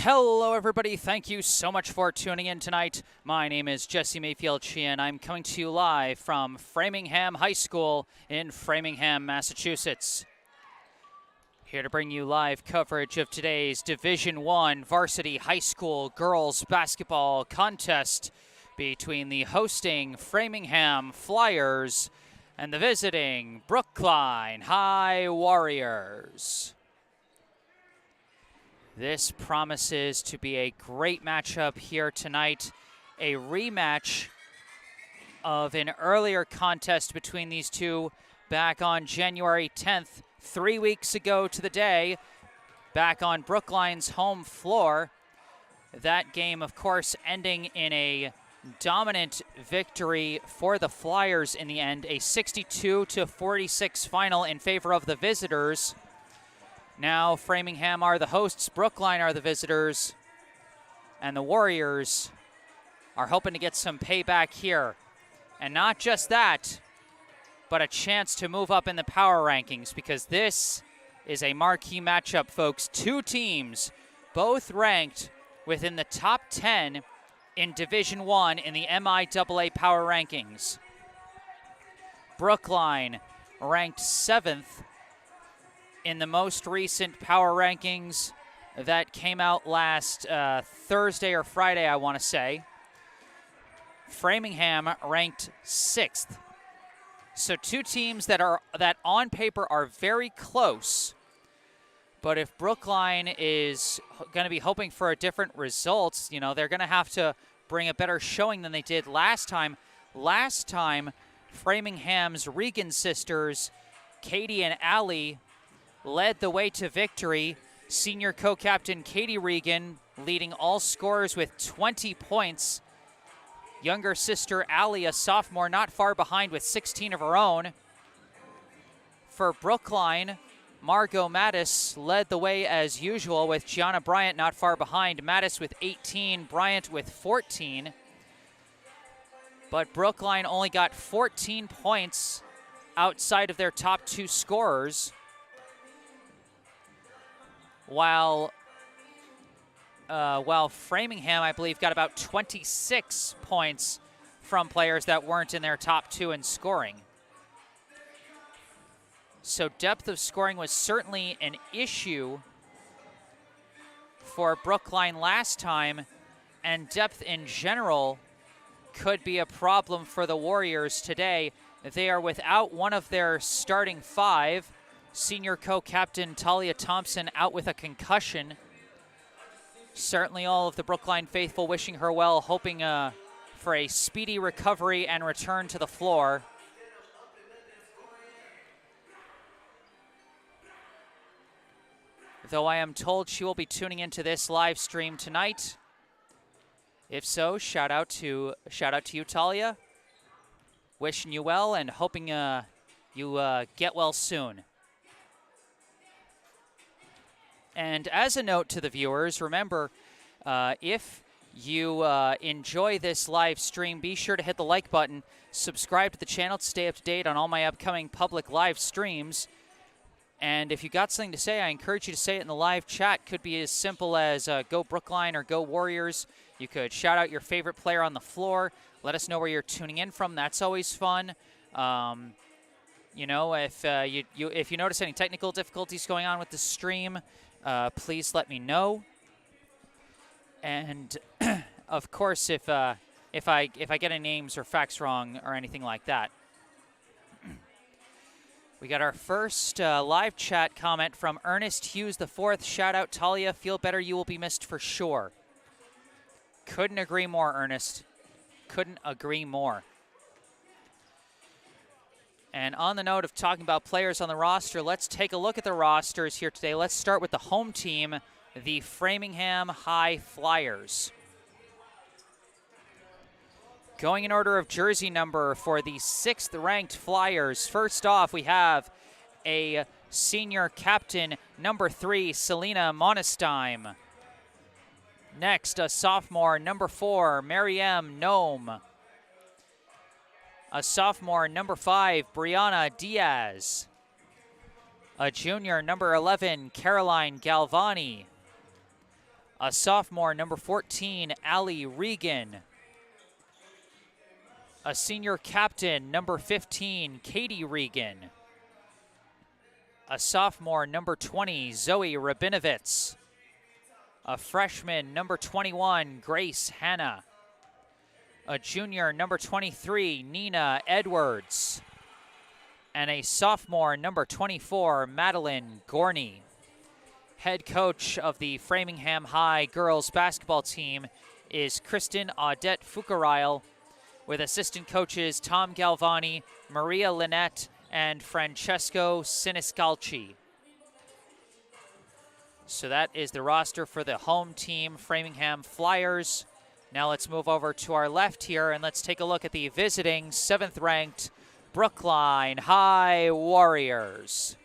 Hello, everybody. Thank you so much for tuning in tonight. My name is Jesse Mayfield-Sheehan. I'm coming to you live from Framingham High School in Framingham, Massachusetts. Here to bring you live coverage of today's Division I Varsity High School Girls Basketball Contest between the hosting Framingham Flyers and the visiting Brookline High Warriors. This promises to be a great matchup here tonight, a rematch of an earlier contest between these two back on January 10th, 3 weeks ago to the day, back on Brookline's home floor. That game, of course, ending in a dominant victory for the Flyers in the end, a 62-46 final in favor of the visitors. Now Framingham are the hosts, Brookline are the visitors, and the Warriors are hoping to get some payback here. And not just that, but a chance to move up in the power rankings, because this is a marquee matchup, folks. Two teams, both ranked within the top 10 in Division I in the MIAA power rankings. Brookline ranked 7th in the most recent power rankings that came out last Thursday or Friday, I want to say. Framingham ranked 6th. So two teams that on paper are very close. But if Brookline is going to be hoping for a different result, you know, they're going to have to bring a better showing than they did last time. Last time, Framingham's Regan sisters, Katie and Allie, led the way to victory. Senior co-captain Katie Regan leading all scorers with 20 points. Younger sister Allie, a sophomore, not far behind with 16 of her own. For Brookline, Margot Mattis led the way as usual with Gianna Bryant not far behind. Mattis with 18, Bryant with 14. But Brookline only got 14 points outside of their top two scorers, while Framingham, I believe, got about 26 points from players that weren't in their top two in scoring. So depth of scoring was certainly an issue for Brookline last time, and depth in general could be a problem for the Warriors today. They are without one of their starting five. Senior co-captain Talia Thompson out with a concussion. Certainly all of the Brookline faithful wishing her well, hoping for a speedy recovery and return to the floor. Though I am told she will be tuning into this live stream tonight. If so, shout out to you, Talia. Wishing you well and hoping you get well soon. And as a note to the viewers, remember, if you enjoy this live stream, be sure to hit the like button, subscribe to the channel to stay up to date on all my upcoming public live streams. And if you got something to say, I encourage you to say it in the live chat. Could be as simple as go Brookline or go Warriors. You could shout out your favorite player on the floor. Let us know where you're tuning in from. That's always fun. You know, if you notice any technical difficulties going on with the stream, please let me know. And of course, if I get any names or facts wrong or anything like that. We got our first live chat comment from Ernest Hughes IV. Shout out, Talia. Feel better. You will be missed for sure. Couldn't agree more, Ernest. Couldn't agree more. And on the note of talking about players on the roster, let's take a look at the rosters here today. Let's start with the home team, the Framingham High Flyers. Going in order of jersey number for the 6th-ranked Flyers. First off, we have a senior captain, number 3, Selena Monestein. Next, a sophomore, number 4, Mariam Nome. A sophomore, number 5, Brianna Diaz. A junior, number 11, Caroline Galvani. A sophomore, number 14, Allie Regan. A senior captain, number 15, Katie Regan. A sophomore, number 20, Zoe Rabinovitz. A freshman, number 21, Grace Hanna. A junior, number 23, Nina Edwards. And a sophomore, number 24, Madeline Gorney. Head coach of the Framingham High girls basketball team is Kristen Audette Fucarile, with assistant coaches Tom Galvani, Maria Lynette, and Francesco Siniscalci. So that is the roster for the home team, Framingham Flyers. Now let's move over to our left here and let's take a look at the visiting 7th-ranked Brookline High Warriors.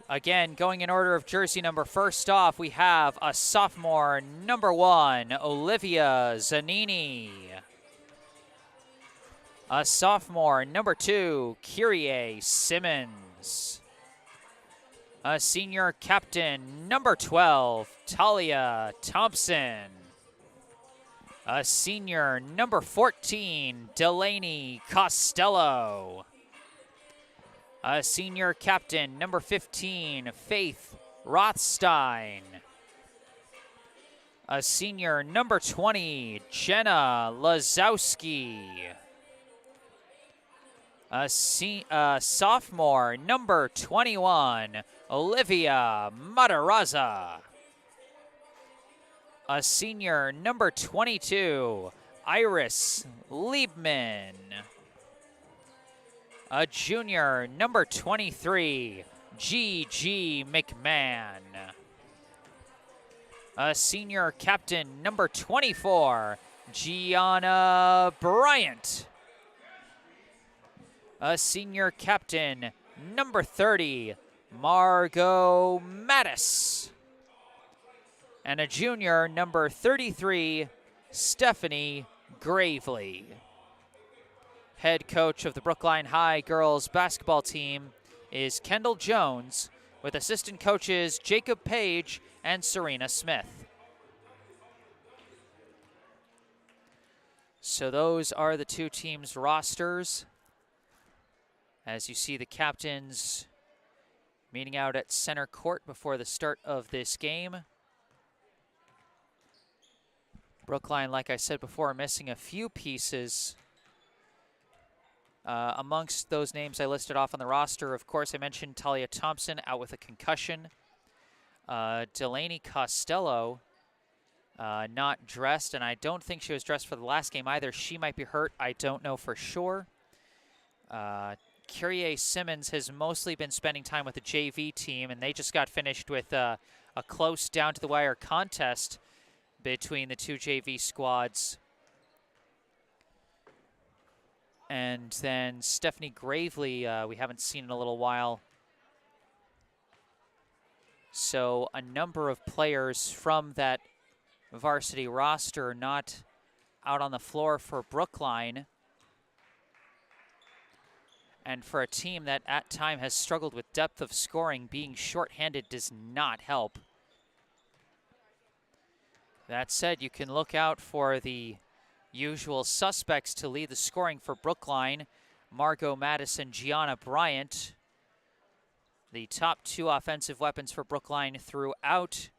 Again, going in order of jersey number, first off, we have a sophomore, number 1, Olivia Zanini. A sophomore, number 2, Kyrie Simmons. A senior captain, number 12, Talia Thompson. A senior, number 14, Delaney Costello. A senior captain, number 15, Faith Rothstein. A senior, number 20, Jenna Lazowski. A sophomore, number 21, Olivia Matarazza. A senior, number 22, Iris Liebman. A junior, number 23, G.G. McMahon. A senior captain, number 24, Gianna Bryant. A senior captain, number 30, Margot Mattis. And a junior, number 33, Stephanie Gravely. Head coach of the Brookline High girls basketball team is Kendall Jones, with assistant coaches Jacob Page and Serena Smith. So those are the two teams' rosters. As you see the captains meeting out at center court before the start of this game. Brookline, like I said before, missing a few pieces. Amongst those names I listed off on the roster, of course, I mentioned Talia Thompson out with a concussion. Delaney Costello not dressed, and I don't think she was dressed for the last game either. She might be hurt. I don't know for sure. Kyrie Simmons has mostly been spending time with the JV team, and they just got finished with a close down-to-the-wire contest between the two JV squads. And then Stephanie Gravely, we haven't seen in a little while. So a number of players from that varsity roster not out on the floor for Brookline. And for a team that at time has struggled with depth of scoring, being shorthanded does not help. That said, you can look out for the usual suspects to lead the scoring for Brookline. Margot Mattis and Gianna Bryant, the top two offensive weapons for Brookline throughout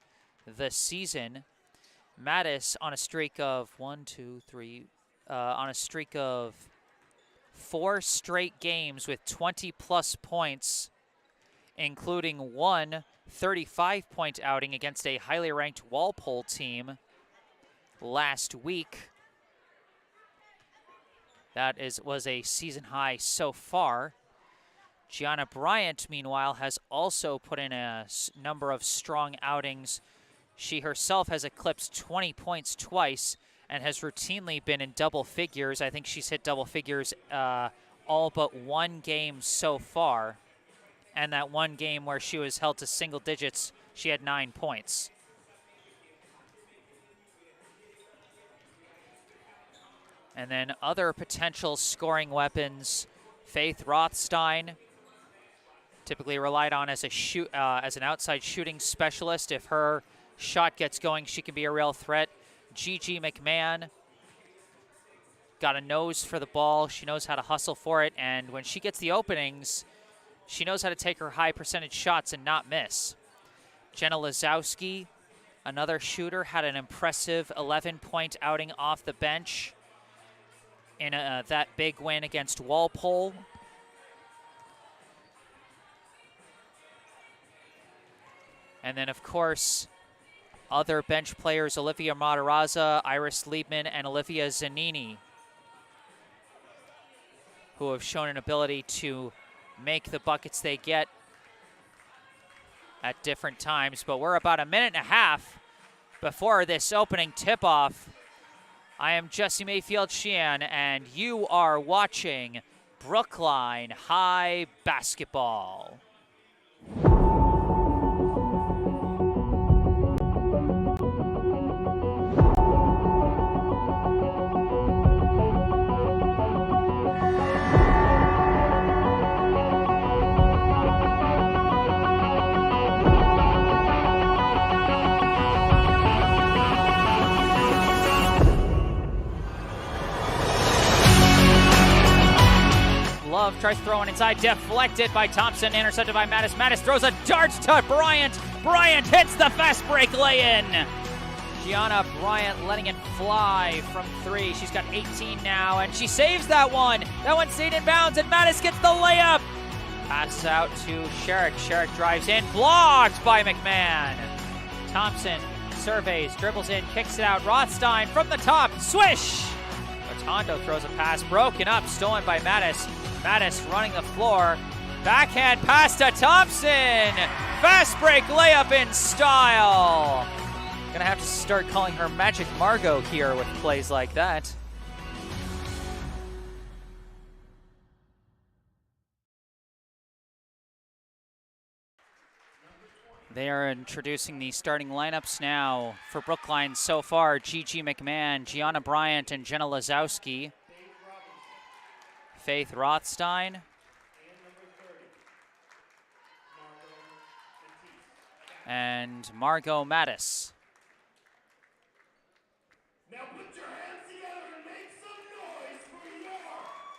the season. Mattis on a streak of on a streak of 4 straight games with 20-plus points, including one 35-point outing against a highly ranked Walpole team last week. That was a season high so far. Gianna Bryant, meanwhile, has also put in a number of strong outings. She herself has eclipsed 20 points twice and has routinely been in double figures. I think she's hit double figures all but one game so far. And that one game where she was held to single digits, she had 9 points. And then other potential scoring weapons, Faith Rothstein, Typically relied on as as an outside shooting specialist. If her shot gets going, she can be a real threat. Gigi McMahon got a nose for the ball. She knows how to hustle for it, and when she gets the openings, she knows how to take her high percentage shots and not miss. Jenna Lazowski, another shooter, had an impressive 11-point outing off the bench in that big win against Walpole. And then, of course, other bench players, Olivia Matarazza, Iris Liebman, and Olivia Zanini, who have shown an ability to make the buckets they get at different times. But we're about a minute and a half before this opening tip-off. I am Jesse Mayfield-Sheehan, and you are watching Brookline High Basketball. Love tries throwing inside, deflected by Thompson, intercepted by Mattis. Mattis throws a dart to Bryant. Bryant hits the fast break lay-in. Gianna Bryant letting it fly from three. She's got 18 now, and she saves that one. That one stayed in bounds, and Mattis gets the layup. Passes out to Sherrick. Sherrick drives in, blocked by McMahon. Thompson surveys, dribbles in, kicks it out. Rothstein from the top, swish! Rotondo throws a pass, broken up, stolen by Mattis. Mattis running the floor. Backhand pass to Thompson. Fast break layup in style. Gonna have to start calling her Magic Margot here with plays like that. They are introducing the starting lineups now for Brookline so far. Gigi McMahon, Gianna Bryant, and Jenna Lazowski. Faith Rothstein. And Margot Mattis. Now put your hands together and make some noise for your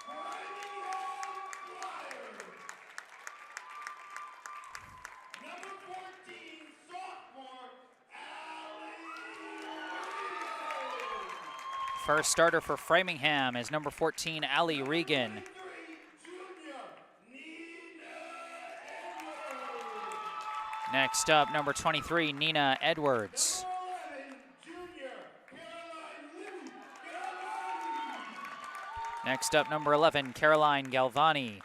Framingham Flyers. Number 14, sophomore, Allie. First starter for Framingham is number 14, Allie Regan. Next up, number 23, Nina Edwards. Next up, number 11, Caroline Galvani.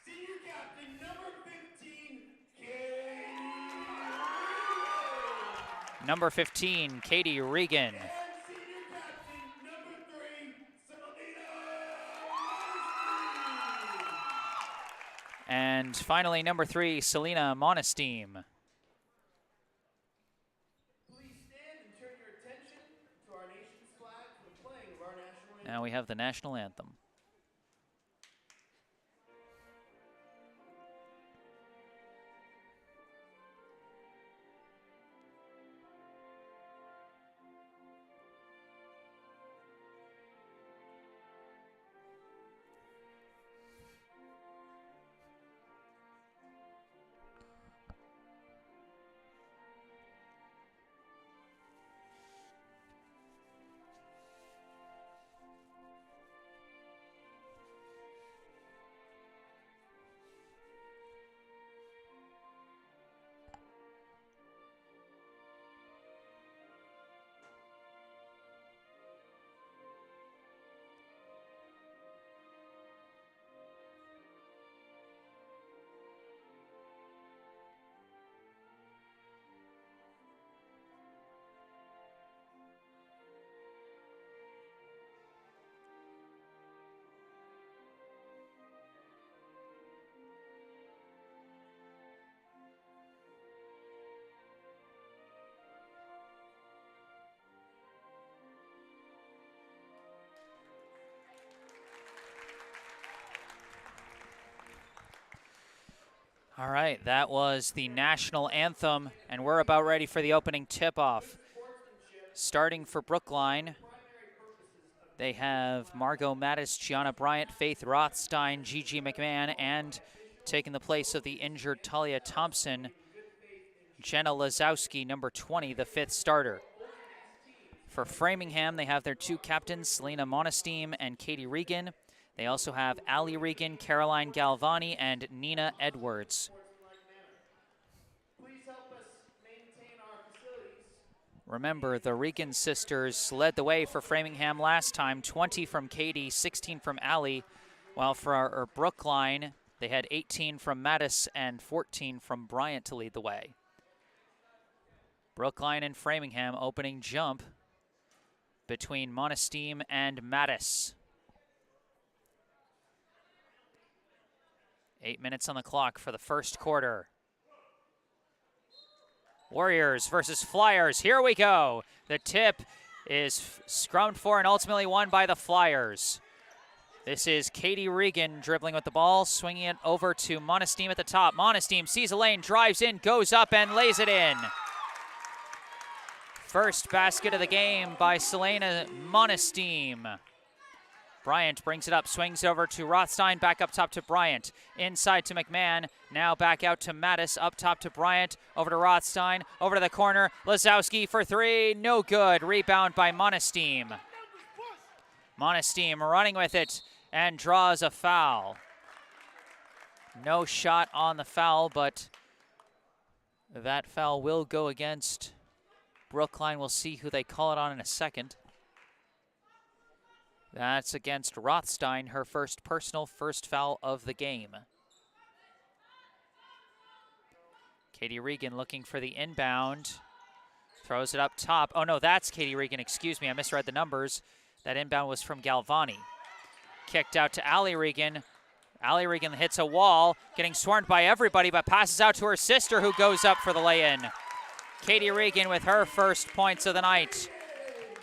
Senior captain, number 15, Katie. Number 15, Katie Regan. And senior captain, number 3, Selena. And finally, number 3, Selena Monesteem. Please stand and turn your attention to our nation's flag for the playing of our national anthem. Now we have the national anthem. All right, that was the national anthem, and we're about ready for the opening tip-off. Starting for Brookline, they have Margot Mattis, Gianna Bryant, Faith Rothstein, Gigi McMahon, and taking the place of the injured Talia Thompson, Jenna Lazowski, number 20, the 5th starter. For Framingham, they have their 2 captains, Selena Monesteem and Katie Regan. They also have Allie Regan, Caroline Galvani, and Nina Edwards. Remember, the Regan sisters led the way for Framingham last time, 20 from Katie, 16 from Allie, while for our Brookline, they had 18 from Mattis and 14 from Bryant to lead the way. Brookline and Framingham opening jump between Monesteem and Mattis. 8 minutes on the clock for the first quarter. Warriors versus Flyers. Here we go. The tip is scrummed for and ultimately won by the Flyers. This is Katie Regan dribbling with the ball, swinging it over to Monesteem at the top. Monesteem sees a lane, drives in, goes up, and lays it in. First basket of the game by Selena Monesteem. Bryant brings it up, swings over to Rothstein, back up top to Bryant. Inside to McMahon, now back out to Mattis, up top to Bryant, over to Rothstein, over to the corner. Lazowski for 3, no good. Rebound by Monesteem. Monesteem running with it and draws a foul. No shot on the foul, but that foul will go against Brookline. We'll see who they call it on in a second. That's against Rothstein, her first foul of the game. Katie Regan looking for the inbound. Throws it up top. Oh no, that's Katie Regan, excuse me, I misread the numbers. That inbound was from Galvani. Kicked out to Allie Regan. Allie Regan hits a wall, getting swarmed by everybody, but passes out to her sister who goes up for the lay-in. Katie Regan with her first points of the night.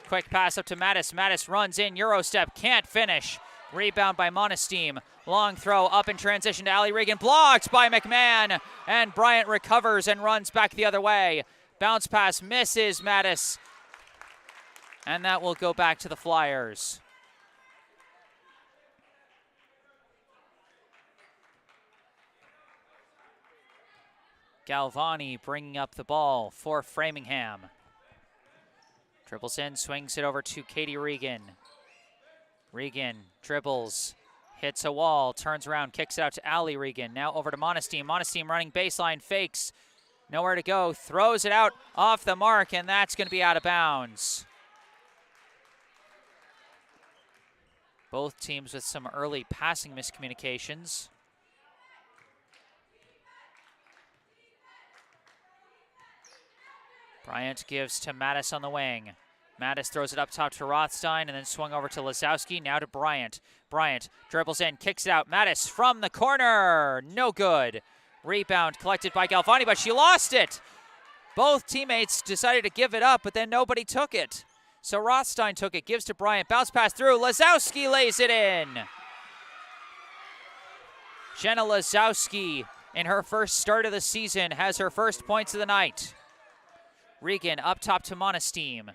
Quick pass up to Mattis. Mattis runs in, Eurostep, can't finish. Rebound by Monesteem. Long throw up in transition to Allie Regan. Blocked by McMahon. And Bryant recovers and runs back the other way. Bounce pass misses Mattis. And that will go back to the Flyers. Galvani bringing up the ball for Framingham. Dribbles in, swings it over to Katie Regan. Regan dribbles, hits a wall, turns around, kicks it out to Allie Regan. Now over to Monesteem. Monesteem running baseline, fakes, nowhere to go, throws it out off the mark, and that's going to be out of bounds. Both teams with some early passing miscommunications. Bryant gives to Mattis on the wing. Mattis throws it up top to Rothstein and then swung over to Lazowski, now to Bryant. Bryant dribbles in, kicks it out. Mattis from the corner, no good. Rebound collected by Galvani, but she lost it. Both teammates decided to give it up, but then nobody took it. So Rothstein took it, gives to Bryant, bounce pass through, Lazowski lays it in. Jenna Lazowski, in her first start of the season, has her first points of the night. Regan up top to Monesteem.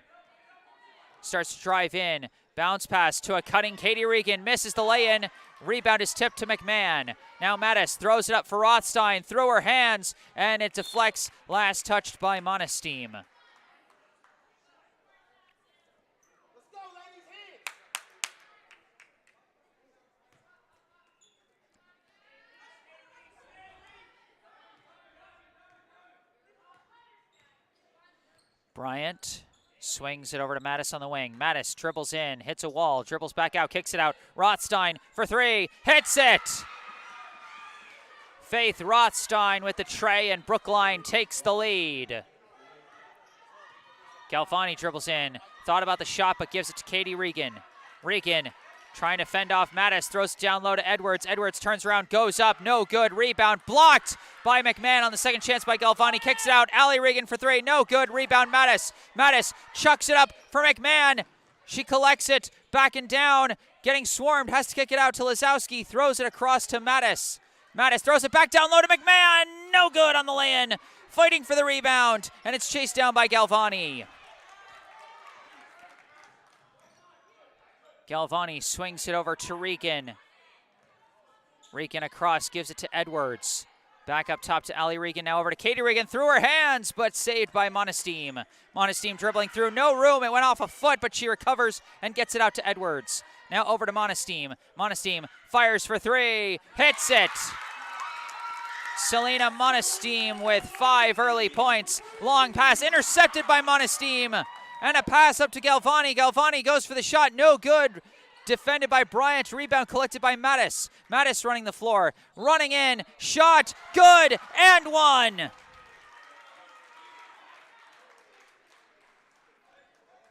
Starts to drive in. Bounce pass to a cutting Katie Regan. Misses the lay-in. Rebound is tipped to McMahon. Now Mattis throws it up for Rothstein. Through her hands. And it deflects. Last touched by Monesteem. Bryant swings it over to Mattis on the wing. Mattis dribbles in, hits a wall, dribbles back out, kicks it out. Rothstein for 3, hits it! Faith Rothstein with the tray, and Brookline takes the lead. Galvani dribbles in, thought about the shot, but gives it to Katie Regan. Regan trying to fend off Mattis, throws it down low to Edwards. Edwards turns around, goes up, no good. Rebound blocked by McMahon on the second chance by Galvani. Kicks it out, Allie Regan for 3, no good. Rebound Mattis. Mattis chucks it up for McMahon. She collects it, back and down, getting swarmed, has to kick it out to Lazowski, throws it across to Mattis. Mattis throws it back down low to McMahon. No good on the lay-in. Fighting for the rebound, and it's chased down by Galvani. Galvani swings it over to Regan. Regan across, gives it to Edwards. Back up top to Ali Regan, now over to Katie Regan. Through her hands, but saved by Monesteem. Monesteem dribbling through, no room. It went off a foot, but she recovers and gets it out to Edwards. Now over to Monesteem. Monesteem fires for three, hits it. Selena Monesteem with 5 early points. Long pass intercepted by Monesteem. And a pass up to Galvani. Galvani goes for the shot, no good. Defended by Bryant, rebound collected by Mattis. Mattis running the floor, running in, shot, good, and one.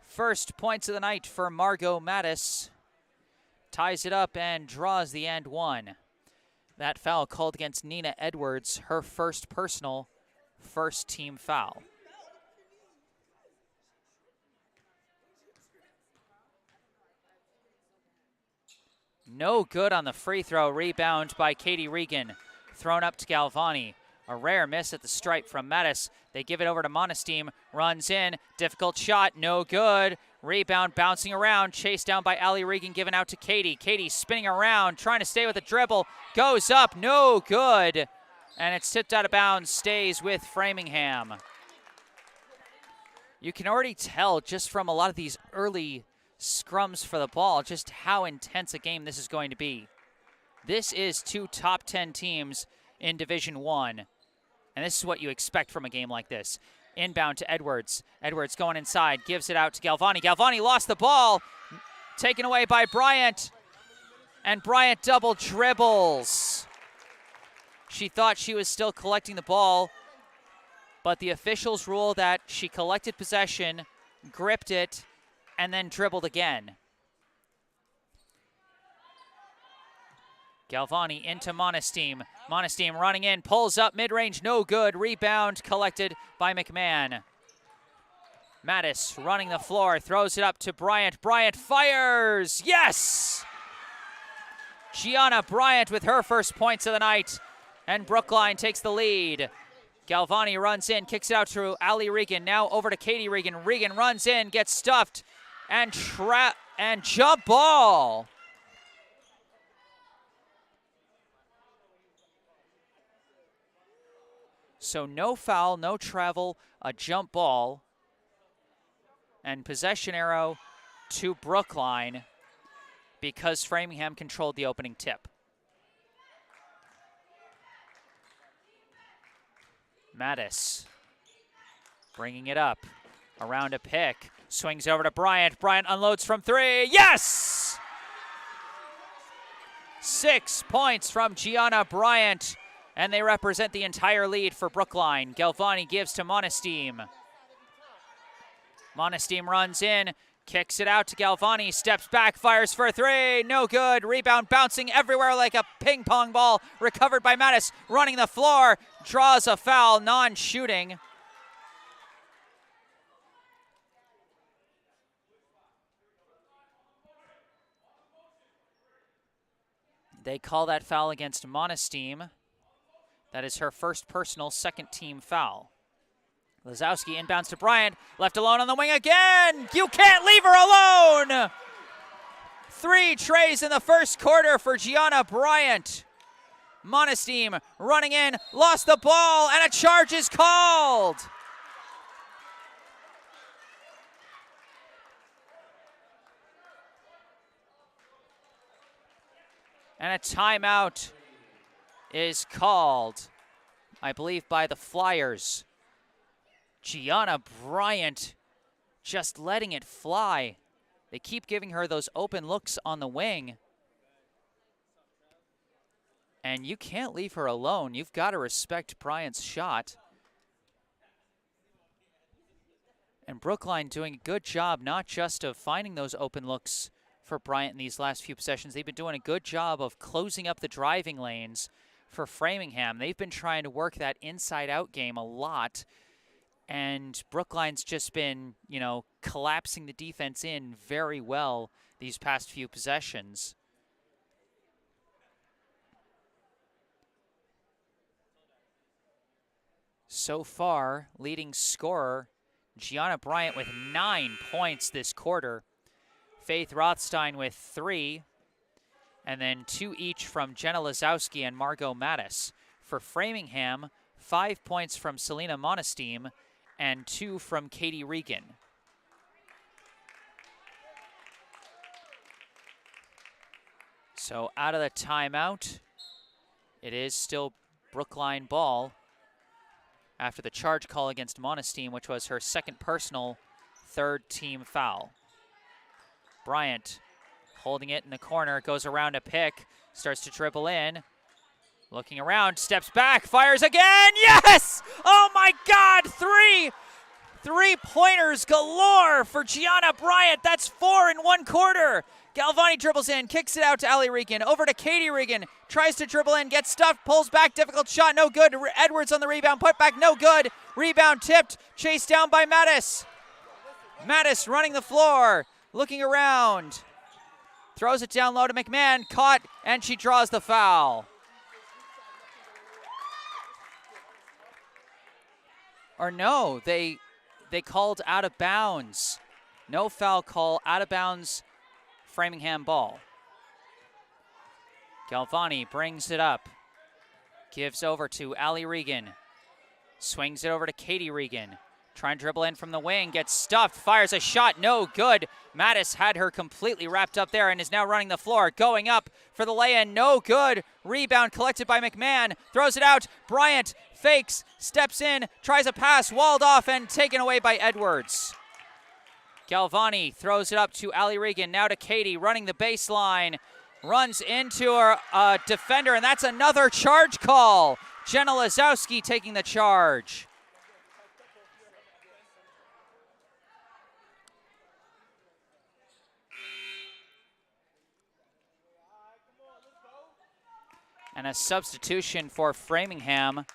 First points of the night for Margot Mattis. Ties it up and draws the and one. That foul called against Nina Edwards, her first personal, first team foul. No good on the free throw. Rebound by Katie Regan. Thrown up to Galvani. A rare miss at the stripe from Mattis. They give it over to Monesteem. Runs in. Difficult shot. No good. Rebound bouncing around. Chased down by Ali Regan. Given out to Katie. Katie spinning around. Trying to stay with the dribble. Goes up. No good. And it's tipped out of bounds. Stays with Framingham. You can already tell just from a lot of these early scrums for the ball just how intense a game this is going to be. This is 2 top 10 teams in Division 1, and this is what you expect from a game like this. Inbound to Edwards. Edwards going inside, gives it out to Galvani. Galvani lost the ball, taken away by Bryant, and Bryant double dribbles. She thought she was still collecting the ball, but the officials rule that she collected possession, gripped it, and then dribbled again. Galvani into Monesteem. Monesteem running in, pulls up mid-range, no good. Rebound collected by McMahon. Mattis running the floor, throws it up to Bryant. Bryant fires, yes! Gianna Bryant with her first points of the night, and Brookline takes the lead. Galvani runs in, kicks it out to Ali Regan. Now over to Katie Regan. Regan runs in, gets stuffed, and jump ball. So no foul, no travel, a jump ball, and possession arrow to Brookline because Framingham controlled the opening tip. Mattis bringing it up around a pick. Swings over to Bryant. Bryant unloads from 3. Yes! 6 points from Gianna Bryant, and they represent the entire lead for Brookline. Galvani gives to Monesteem. Monesteem runs in, kicks it out to Galvani, steps back, fires for 3. No good. Rebound bouncing everywhere like a ping pong ball. Recovered by Mattis. Running the floor. Draws a foul, non-shooting. They call that foul against Monesteem. That is her first personal, second team foul. Lazowski inbounds to Bryant, left alone on the wing again. You can't leave her alone. 3 trays in the first quarter for Gianna Bryant. Monesteem running in, lost the ball, and a charge is called. And a timeout is called, I believe, by the Flyers. Gianna Bryant just letting it fly. They keep giving her those open looks on the wing. And you can't leave her alone. You've got to respect Bryant's shot. And Brookline doing a good job, not just of finding those open looks for Bryant in these last few possessions. They've been doing a good job of closing up the driving lanes for Framingham. They've been trying to work that inside-out game a lot. And Brookline's just been, you know, collapsing the defense in very well these past few possessions. So far, leading scorer, Gianna Bryant with 9 points this quarter. Faith Rothstein with 3, and then 2 each from Jenna Lazowski and Margot Mattis. For Framingham, 5 points from Selena Monesteem and 2 from Katie Regan. So out of the timeout, it is still Brookline ball after the charge call against Monesteem, which was her second personal, third team foul. Bryant holding it in the corner, goes around a pick, starts to dribble in, looking around, steps back, fires again, yes! Oh my God, three-pointers galore for Gianna Bryant. That's 4 in 1 quarter. Galvani dribbles in, kicks it out to Allie Regan, over to Katie Regan, tries to dribble in, gets stuffed, pulls back, difficult shot, no good. Edwards on the rebound, put back, no good. Rebound tipped, chased down by Mattis. Mattis running the floor, looking around. Throws it down low to McMahon, caught, and she draws the foul. Or no, they called out of bounds. No foul call, out of bounds, Framingham ball. Galvani brings it up, gives over to Allie Regan, swings it over to Katie Regan. Trying to dribble in from the wing, gets stuffed, fires a shot, no good. Mattis had her completely wrapped up there and is now running the floor, going up for the lay-in, no good. Rebound collected by McMahon, throws it out. Bryant fakes, steps in, tries a pass, walled off and taken away by Edwards. Galvani throws it up to Allie Regan, now to Katie, running the baseline, runs into her defender, and that's another charge call. Jenna Lazowski taking the charge. And a substitution for Framingham.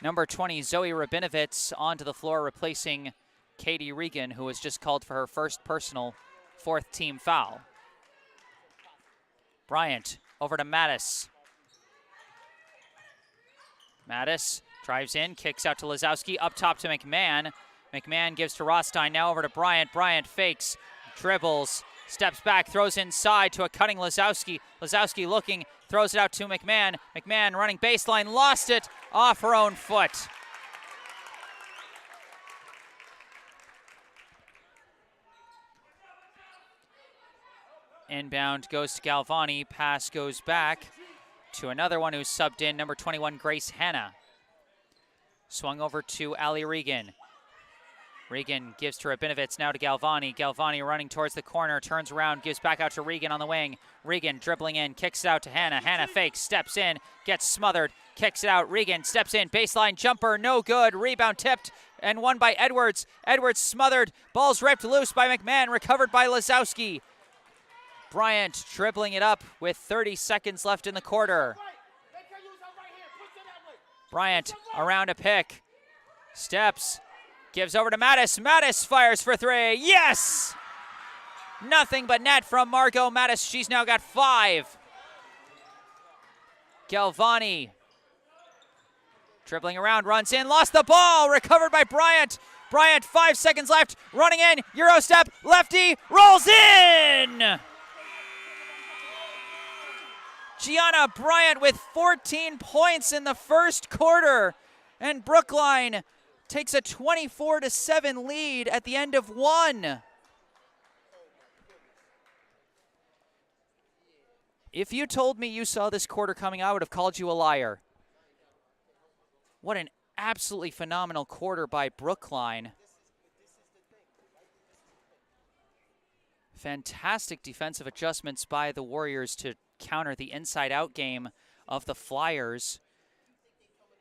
Number 20, Zoe Rabinovitz, onto the floor, replacing Katie Regan, who was just called for her first personal, 4th team foul. Bryant over to Mattis. Mattis drives in, kicks out to Lazowski, up top to McMahon. McMahon gives to Rothstein, now over to Bryant. Bryant fakes, dribbles, steps back, throws inside to a cutting Lazowski. Lazowski looking, throws it out to McMahon. McMahon running baseline, lost it off her own foot. Inbound goes to Galvani, pass goes back to another one who's subbed in, number 21, Grace Hanna. Swung over to Allie Regan. Regan gives to Rabinovitz, now to Galvani. Galvani running towards the corner, turns around, gives back out to Regan on the wing. Regan dribbling in, kicks it out to Hanna. Hanna fakes, steps in, gets smothered, kicks it out. Regan steps in, baseline jumper, no good. Rebound tipped and won by Edwards. Edwards smothered, ball's ripped loose by McMahon, recovered by Lazowski. Bryant dribbling it up with 30 seconds left in the quarter. Bryant around a pick, steps, gives over to Mattis. Mattis fires for 3. Yes! Nothing but net from Margot Mattis. She's now got 5. Galvani dribbling around, runs in, lost the ball, recovered by Bryant. Bryant, 5 seconds left, running in, Euro step, lefty, rolls in! Gianna Bryant with 14 points in the first quarter, and Brookline takes a 24-7 lead at the end of 1. If you told me you saw this quarter coming, I would have called you a liar. What an absolutely phenomenal quarter by Brookline. Fantastic defensive adjustments by the Warriors to counter the inside-out game of the Flyers,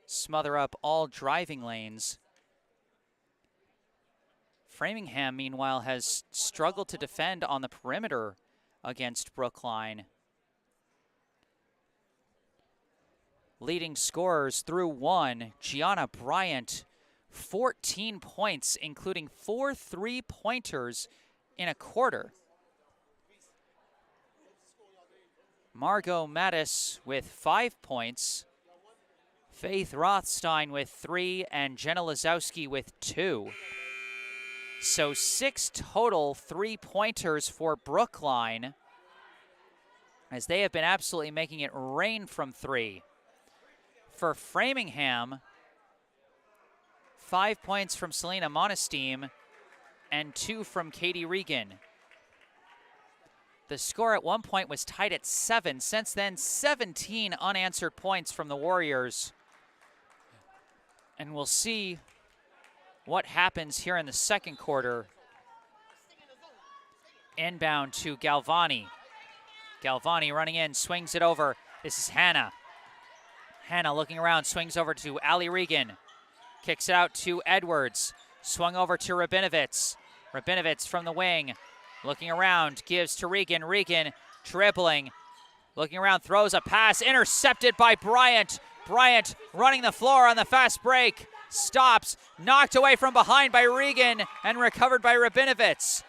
smother up all driving lanes. Framingham, meanwhile, has struggled to defend on the perimeter against Brookline. Leading scorers through 1, Gianna Bryant, 14 points, including 4 3-pointers in a quarter. Margot Mattis with 5 points. Faith Rothstein with 3 and Jenna Lazowski with 2. So 6 total 3-pointers for Brookline, as they have been absolutely making it rain from 3. For Framingham, 5 points from Selena Monesteem and 2 from Katie Regan. The score at one point was tied at 7. Since then, 17 unanswered points from the Warriors. And we'll see what happens here in the second quarter. Inbound to Galvani. Galvani running in, swings it over. This is Hannah. Hannah looking around, swings over to Ali Regan. Kicks it out to Edwards. Swung over to Rabinovitz. Rabinovitz from the wing. Looking around, gives to Regan. Regan dribbling. Looking around, throws a pass. Intercepted by Bryant. Bryant running the floor on the fast break. Stops. Knocked away from behind by Regan and recovered by Rabinovitz.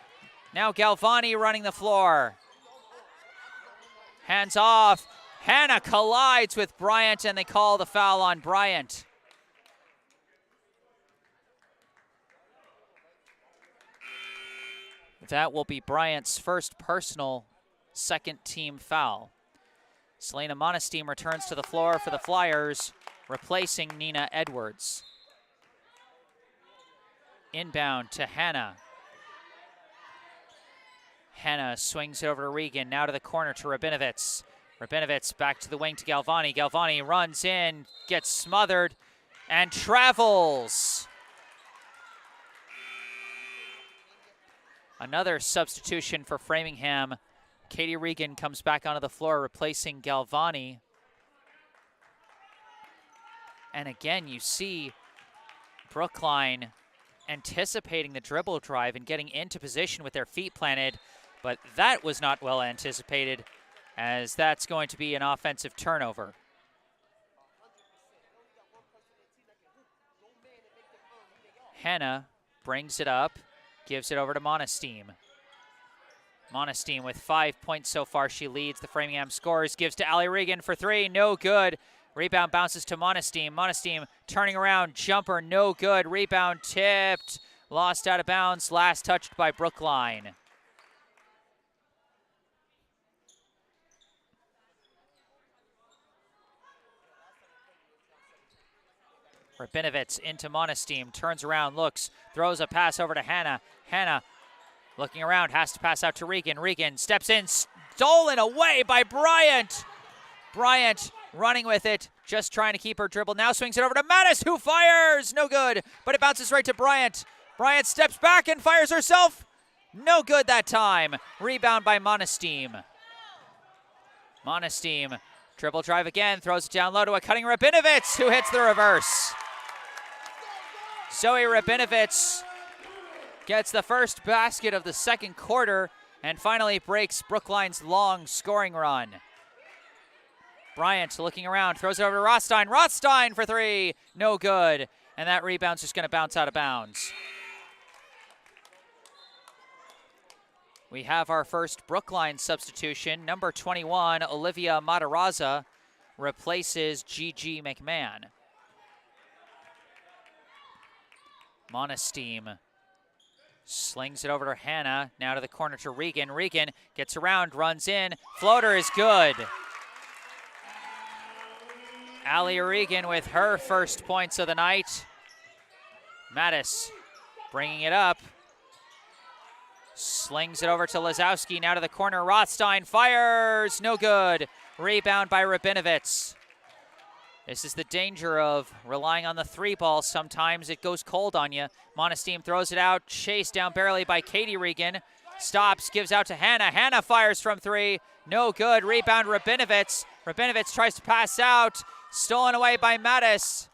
Now Galvani running the floor. Hands off. Hannah collides with Bryant and they call the foul on Bryant. That will be Bryant's first personal second-team foul. Selena Monesteem returns to the floor for the Flyers, replacing Nina Edwards. Inbound to Hannah. Hannah swings it over to Regan, now to the corner to Rabinovitz. Rabinovitz back to the wing to Galvani. Galvani runs in, gets smothered, and travels. Another substitution for Framingham. Katie Regan comes back onto the floor, replacing Galvani. And again, you see Brookline anticipating the dribble drive and getting into position with their feet planted, but that was not well anticipated, as that's going to be an offensive turnover. Hannah brings it up. Gives it over to Monesteem. Monesteem with 5 points so far. She leads the Framingham scorers. Gives to Ali Regan for 3. No good. Rebound bounces to Monesteem. Monesteem turning around. Jumper no good. Rebound tipped. Lost out of bounds. Last touched by Brookline. Rabinovitz into Monesteem, turns around, looks, throws a pass over to Hannah. Hannah looking around, has to pass out to Regan. Regan steps in, stolen away by Bryant. Bryant running with it, just trying to keep her dribble. Now swings it over to Mattis, who fires. No good, but it bounces right to Bryant. Bryant steps back and fires herself. No good that time. Rebound by Monesteem. Monesteem, dribble drive again, throws it down low to a cutting Rabinovitz, who hits the reverse. Zoe Rabinovitz gets the first basket of the second quarter and finally breaks Brookline's long scoring run. Bryant looking around, throws it over to Rothstein. Rothstein for 3, no good. And that rebound's just gonna bounce out of bounds. We have our first Brookline substitution. Number 21, Olivia Matarazza, replaces Gigi McMahon. Monesteem slings it over to Hannah, now to the corner to Regan. Regan gets around, runs in, floater is good. Ali Regan with her first points of the night. Mattis bringing it up. Slings it over to Lazowski, now to the corner. Rothstein fires, no good. Rebound by Rabinovitz. This is the danger of relying on the 3-ball. Sometimes it goes cold on you. Monesteem throws it out, chased down barely by Katie Regan. Stops, gives out to Hannah. Hannah fires from 3, no good. Rebound Rabinovitz. Rabinovitz tries to pass out, stolen away by Mattis.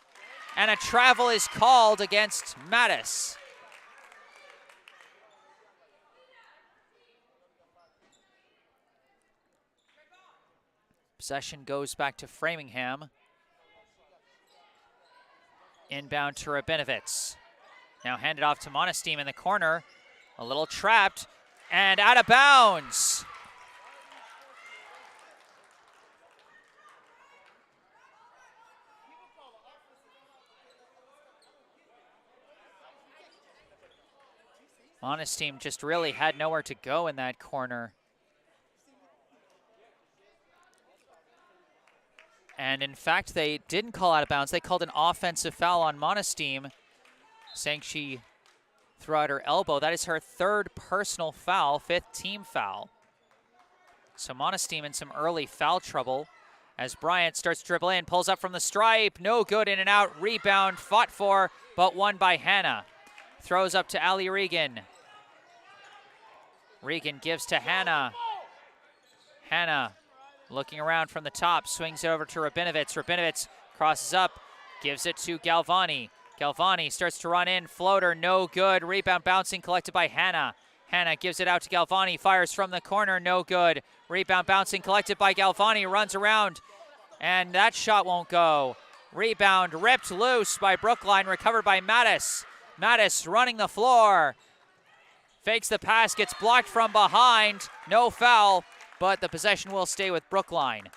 And a travel is called against Mattis. Possession goes back to Framingham. Inbound to Rabinovitz. Now handed off to Monesteem in the corner. A little trapped and out of bounds. Monist team just really had nowhere to go in that corner. And in fact, they didn't call out of bounds. They called an offensive foul on Monist team, saying she threw out her elbow. That is her third personal foul, fifth team foul. So Monist team in some early foul trouble as Bryant starts to dribble in, pulls up from the stripe, no good, in and out, rebound, fought for, but won by Hannah. Throws up to Allie Regan. Regan gives to Hannah. Hannah looking around from the top, swings it over to Rabinovitz. Rabinovitz crosses up, gives it to Galvani. Galvani starts to run in, floater, no good. Rebound bouncing, collected by Hannah. Hannah gives it out to Galvani, fires from the corner, no good. Rebound bouncing, collected by Galvani, runs around, and that shot won't go. Rebound ripped loose by Brookline, recovered by Mattis. Mattis running the floor. Fakes the pass, gets blocked from behind. No foul, but the possession will stay with Brookline.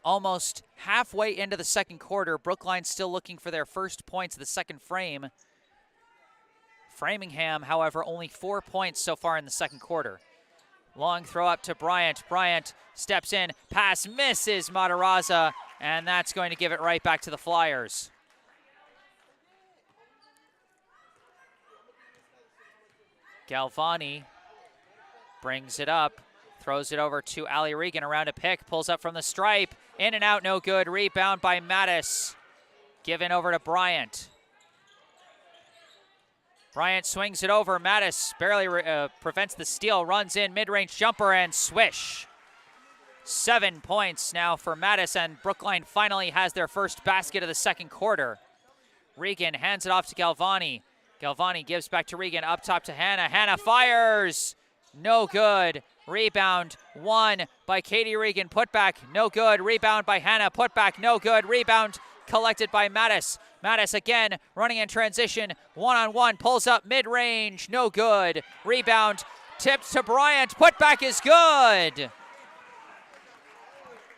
Almost halfway into the second quarter, Brookline still looking for their first points of the second frame. Framingham, however, only 4 points so far in the second quarter. Long throw up to Bryant. Bryant steps in, pass misses Matarazza, and that's going to give it right back to the Flyers. Galvani brings it up, throws it over to Allie Regan around a pick, pulls up from the stripe, in and out, no good. Rebound by Mattis, given over to Bryant. Bryant swings it over. Mattis barely prevents the steal, runs in, mid-range jumper, and swish. 7 points now for Mattis, and Brookline finally has their first basket of the second quarter. Regan hands it off to Galvani. Galvani gives back to Regan, up top to Hannah. Hannah fires, no good. Rebound won by Katie Regan, putback, no good. Rebound by Hannah, putback, no good. Rebound collected by Mattis. Mattis again running in transition, one-on-one, pulls up mid-range, no good. Rebound tipped to Bryant, putback is good.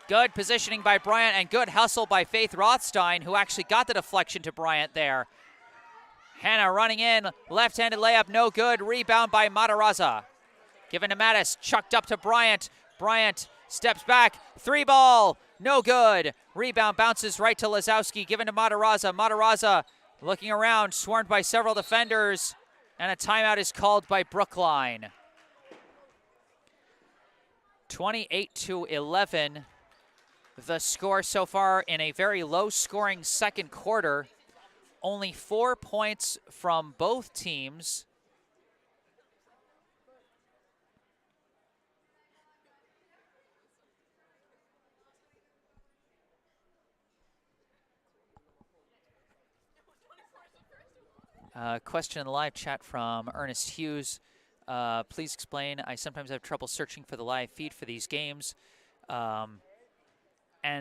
Good positioning by Bryant and good hustle by Faith Rothstein, who actually got the deflection to Bryant there. Hannah running in, left-handed layup, no good. Rebound by Matarazza. Given to Mattis, chucked up to Bryant. Bryant steps back, three ball, no good. Rebound bounces right to Lazowski, given to Matarazza. Matarazza looking around, swarmed by several defenders, and a timeout is called by Brookline. 28-11, the score so far in a very low-scoring second quarter. Only 4 points from both teams. Question in the live chat from Ernest Hughes. Please explain. I sometimes have trouble searching for the live feed for these games. And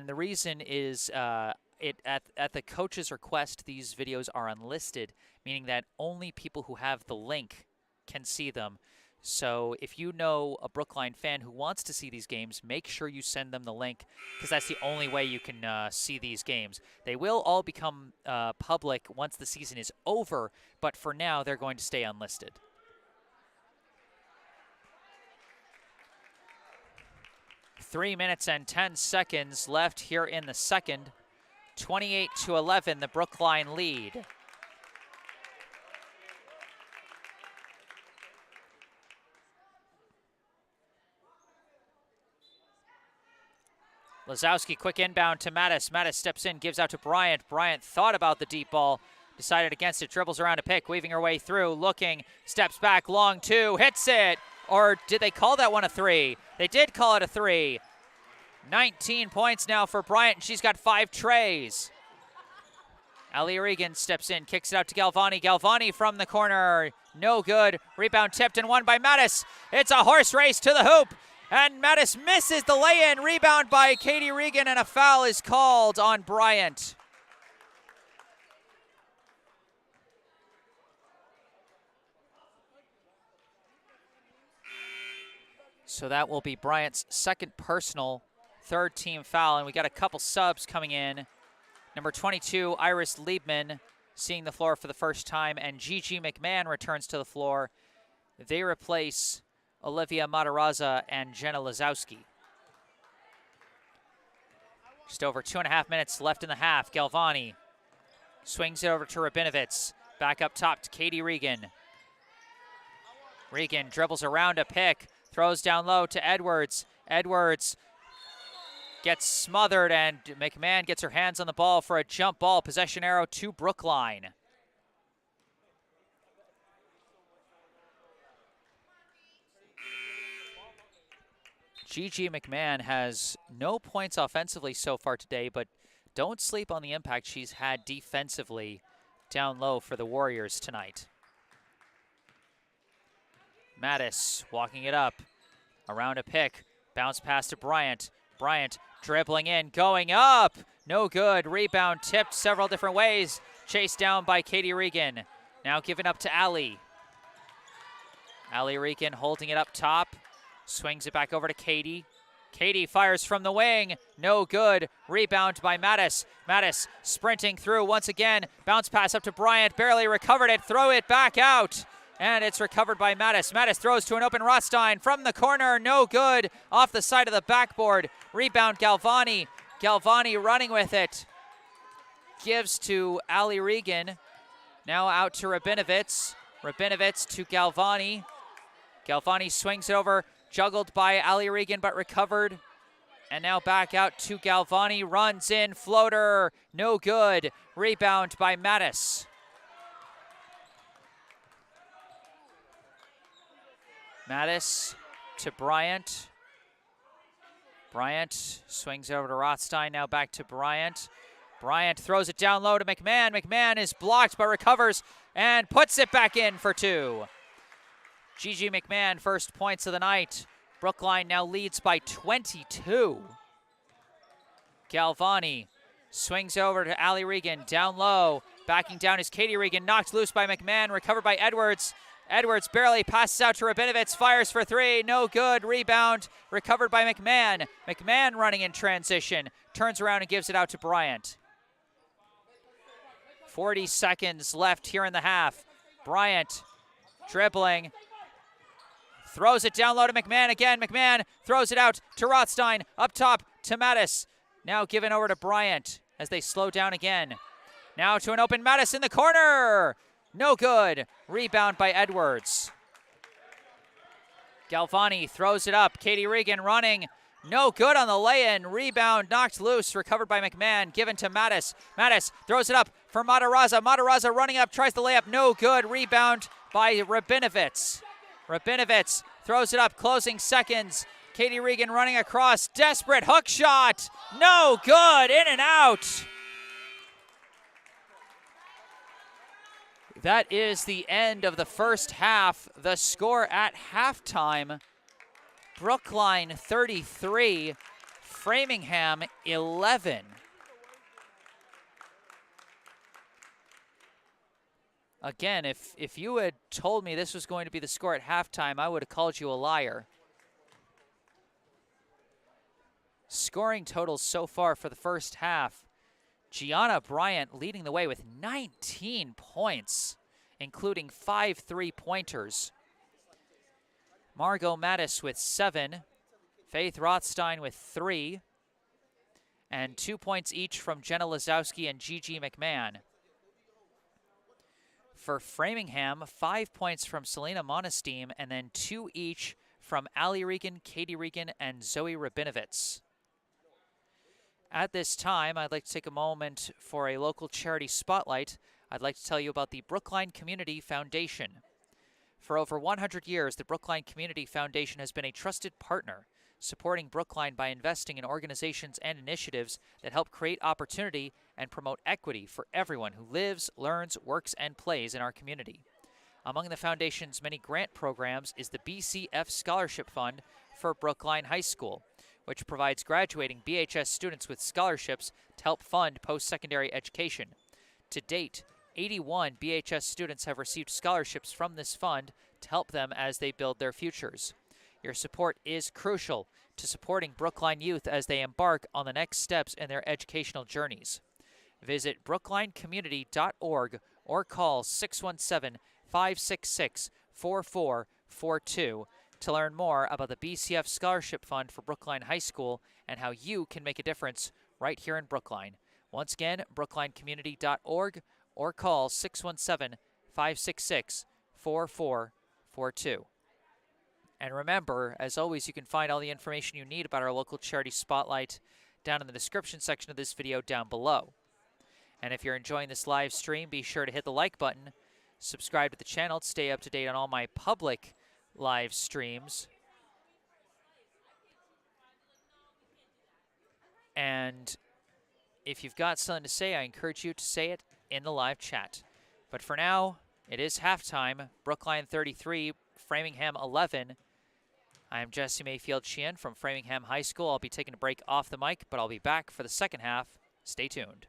the reason is at the coach's request, these videos are unlisted, meaning that only people who have the link can see them. So if you know a Brookline fan who wants to see these games, make sure you send them the link, because that's the only way you can see these games. They will all become public once the season is over, but for now, they're going to stay unlisted. Three minutes and 10 seconds left here in the second. 28-11, the Brookline lead. Lazowski, quick inbound to Mattis. Mattis steps in, gives out to Bryant. Bryant thought about the deep ball, decided against it, dribbles around a pick, weaving her way through, looking, steps back, long two, hits it. Or did they call that one a three? They did call it a three. 19 points now for Bryant, and she's got 5 trays. Allie Regan steps in, kicks it out to Galvani. Galvani from the corner, no good. Rebound tipped and won by Mattis. It's a horse race to the hoop, and Mattis misses the lay-in. Rebound by Katie Regan, and a foul is called on Bryant. So that will be Bryant's second personal, third team foul, and we got a couple subs coming in. Number 22, Iris Liebman, seeing the floor for the first time, and Gigi McMahon returns to the floor. They replace Olivia Matarazza and Jenna Lazowski. Just over 2.5 minutes left in the half. Galvani swings it over to Rabinovitz. Back up top to Katie Regan. Regan dribbles around a pick, throws down low to Edwards. Edwards gets smothered, and McMahon gets her hands on the ball for a jump ball. Possession arrow to Brookline. Gigi McMahon has no points offensively so far today, but don't sleep on the impact she's had defensively down low for the Warriors tonight. Mattis walking it up around a pick. Bounce pass to Bryant. Bryant dribbling in, going up. No good. Rebound tipped several different ways. Chased down by Katie Regan. Now given up to Allie. Allie Regan holding it up top. Swings it back over to Katie. Katie fires from the wing. No good. Rebound by Mattis. Mattis sprinting through once again. Bounce pass up to Bryant. Barely recovered it. Throw it back out. And it's recovered by Mattis. Mattis throws to an open Rothstein from the corner. No good. Off the side of the backboard. Rebound Galvani. Galvani running with it. Gives to Allie Regan. Now out to Rabinovitz. Rabinovitz to Galvani. Galvani swings it over. Juggled by Allie Regan, but recovered. And now back out to Galvani. Runs in. Floater. No good. Rebound by Mattis. Mattis to Bryant. Bryant swings it over to Rothstein. Now back to Bryant. Bryant throws it down low to McMahon. McMahon is blocked but recovers and puts it back in for two. Gigi McMahon, first points of the night. Brookline now leads by 22. Galvani swings over to Allie Regan. Down low. Backing down is Katie Regan. Knocked loose by McMahon. Recovered by Edwards. Edwards barely passes out to Rabinovitz, fires for three, no good, rebound, recovered by McMahon. McMahon running in transition, turns around and gives it out to Bryant. 40 seconds left here in the half. Bryant dribbling, throws it down low to McMahon again. McMahon throws it out to Rothstein, up top to Mattis. Now given over to Bryant as they slow down again. Now to an open Mattis in the corner. No good. Rebound by Edwards. Galvani throws it up. Katie Regan running. No good on the lay-in. Rebound knocked loose. Recovered by McMahon. Given to Mattis. Mattis throws it up for Matarazza. Matarazza running up. Tries the layup. No good. Rebound by Rabinovitz. Rabinovitz throws it up. Closing seconds. Katie Regan running across. Desperate hook shot. No good. In and out. That is the end of the first half. The score at halftime, Brookline 33, Framingham 11. Again, if you had told me this was going to be the score at halftime, I would have called you a liar. Scoring totals so far for the first half. Gianna Bryant leading the way with 19 points, including 5 3-pointers. Margot Mattis with 7. Faith Rothstein with 3. And 2 points each from Jenna Lazowski and Gigi McMahon. For Framingham, 5 points from Selena Monesteem, and then 2 each from Allie Regan, Katie Regan, and Zoe Rabinovitz. At this time, I'd like to take a moment for a local charity spotlight. I'd like to tell you about the Brookline Community Foundation. For over 100 years, the Brookline Community Foundation has been a trusted partner, supporting Brookline by investing in organizations and initiatives that help create opportunity and promote equity for everyone who lives, learns, works, and plays in our community. Among the foundation's many grant programs is the BCF Scholarship Fund for Brookline High School, which provides graduating BHS students with scholarships to help fund post-secondary education. To date, 81 BHS students have received scholarships from this fund to help them as they build their futures. Your support is crucial to supporting Brookline youth as they embark on the next steps in their educational journeys. Visit brooklinecommunity.org or call 617-566-4444 to learn more about the BCF Scholarship Fund for Brookline High School and how you can make a difference right here in Brookline. Once again, brooklinecommunity.org or call 617-566-4442. And remember, as always, you can find all the information you need about our local charity spotlight down in the description section of this video down below. And if you're enjoying this live stream, be sure to hit the like button, subscribe to the channel to stay up to date on all my public live streams. And if you've got something to say, I encourage you to say it in the live chat. But for now, it is halftime. Brookline 33, Framingham 11. I'm Jesse Mayfield-Sheehan from Framingham High School. I'll be taking a break off the mic, but I'll be back for the second half. Stay tuned.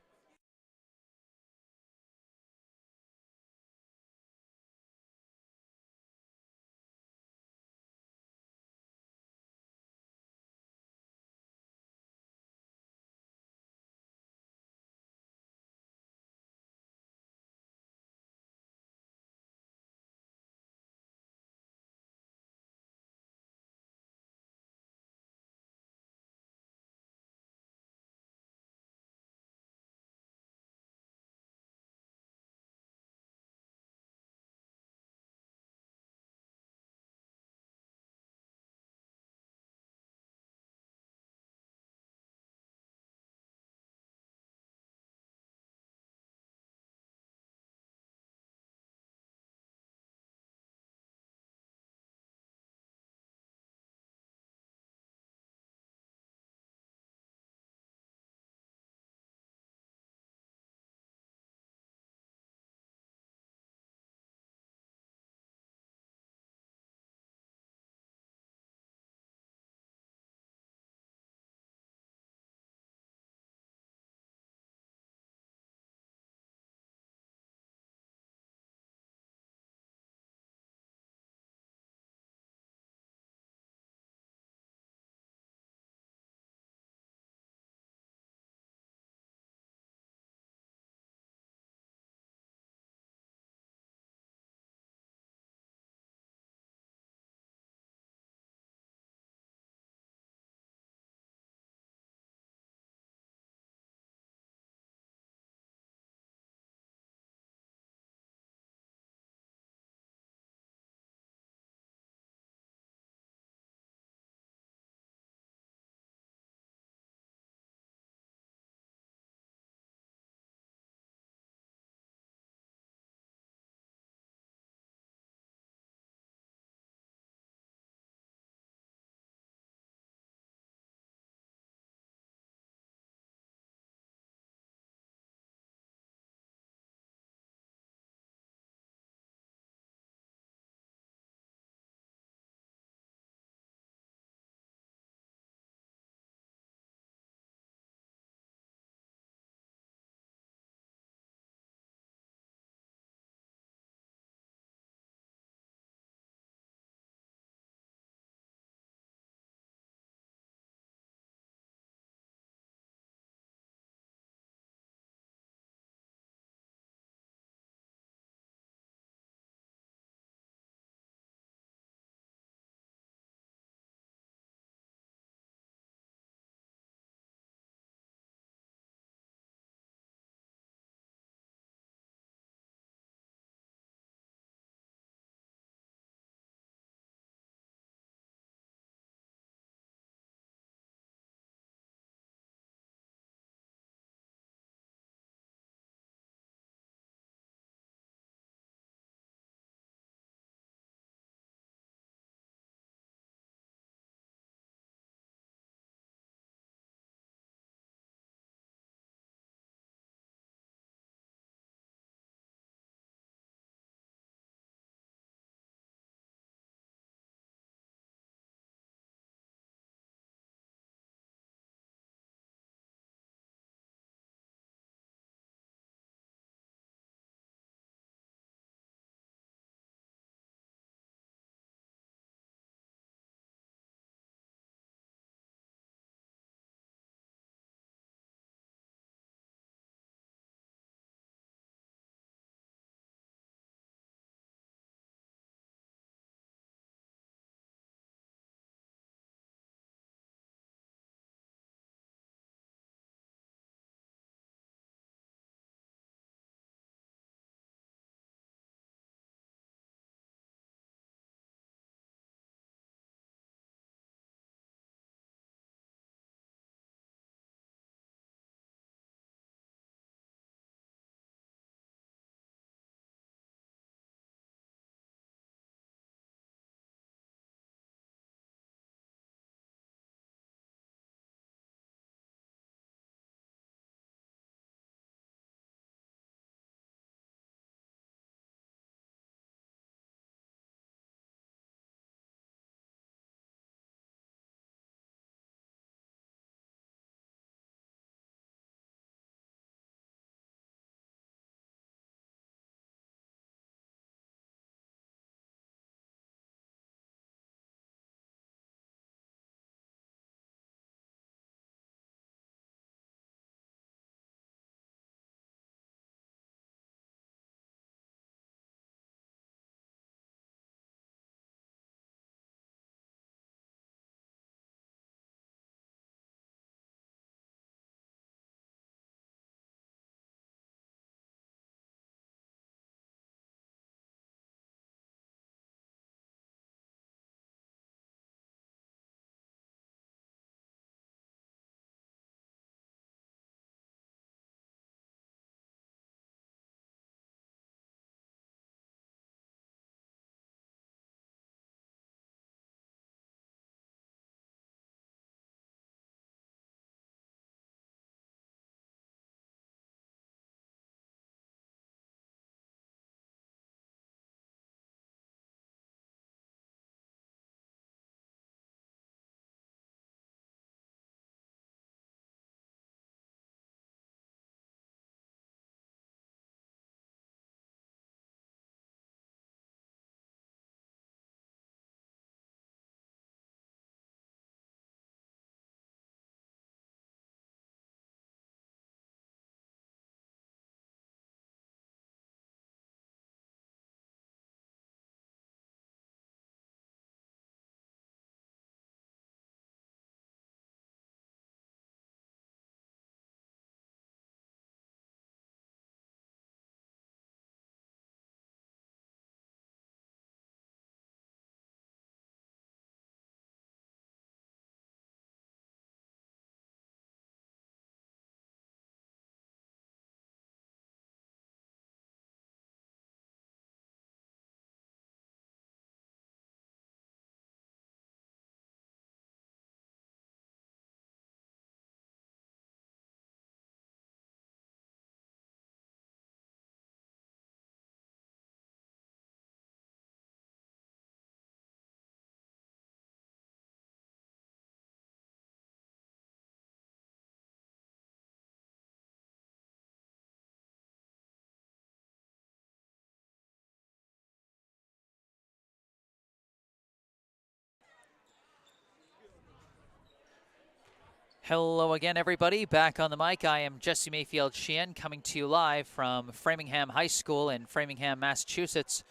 Hello again, everybody. Back on the mic, I am Jesse Mayfield-Sheehan, coming to you live from Framingham High School in Framingham, Massachusetts,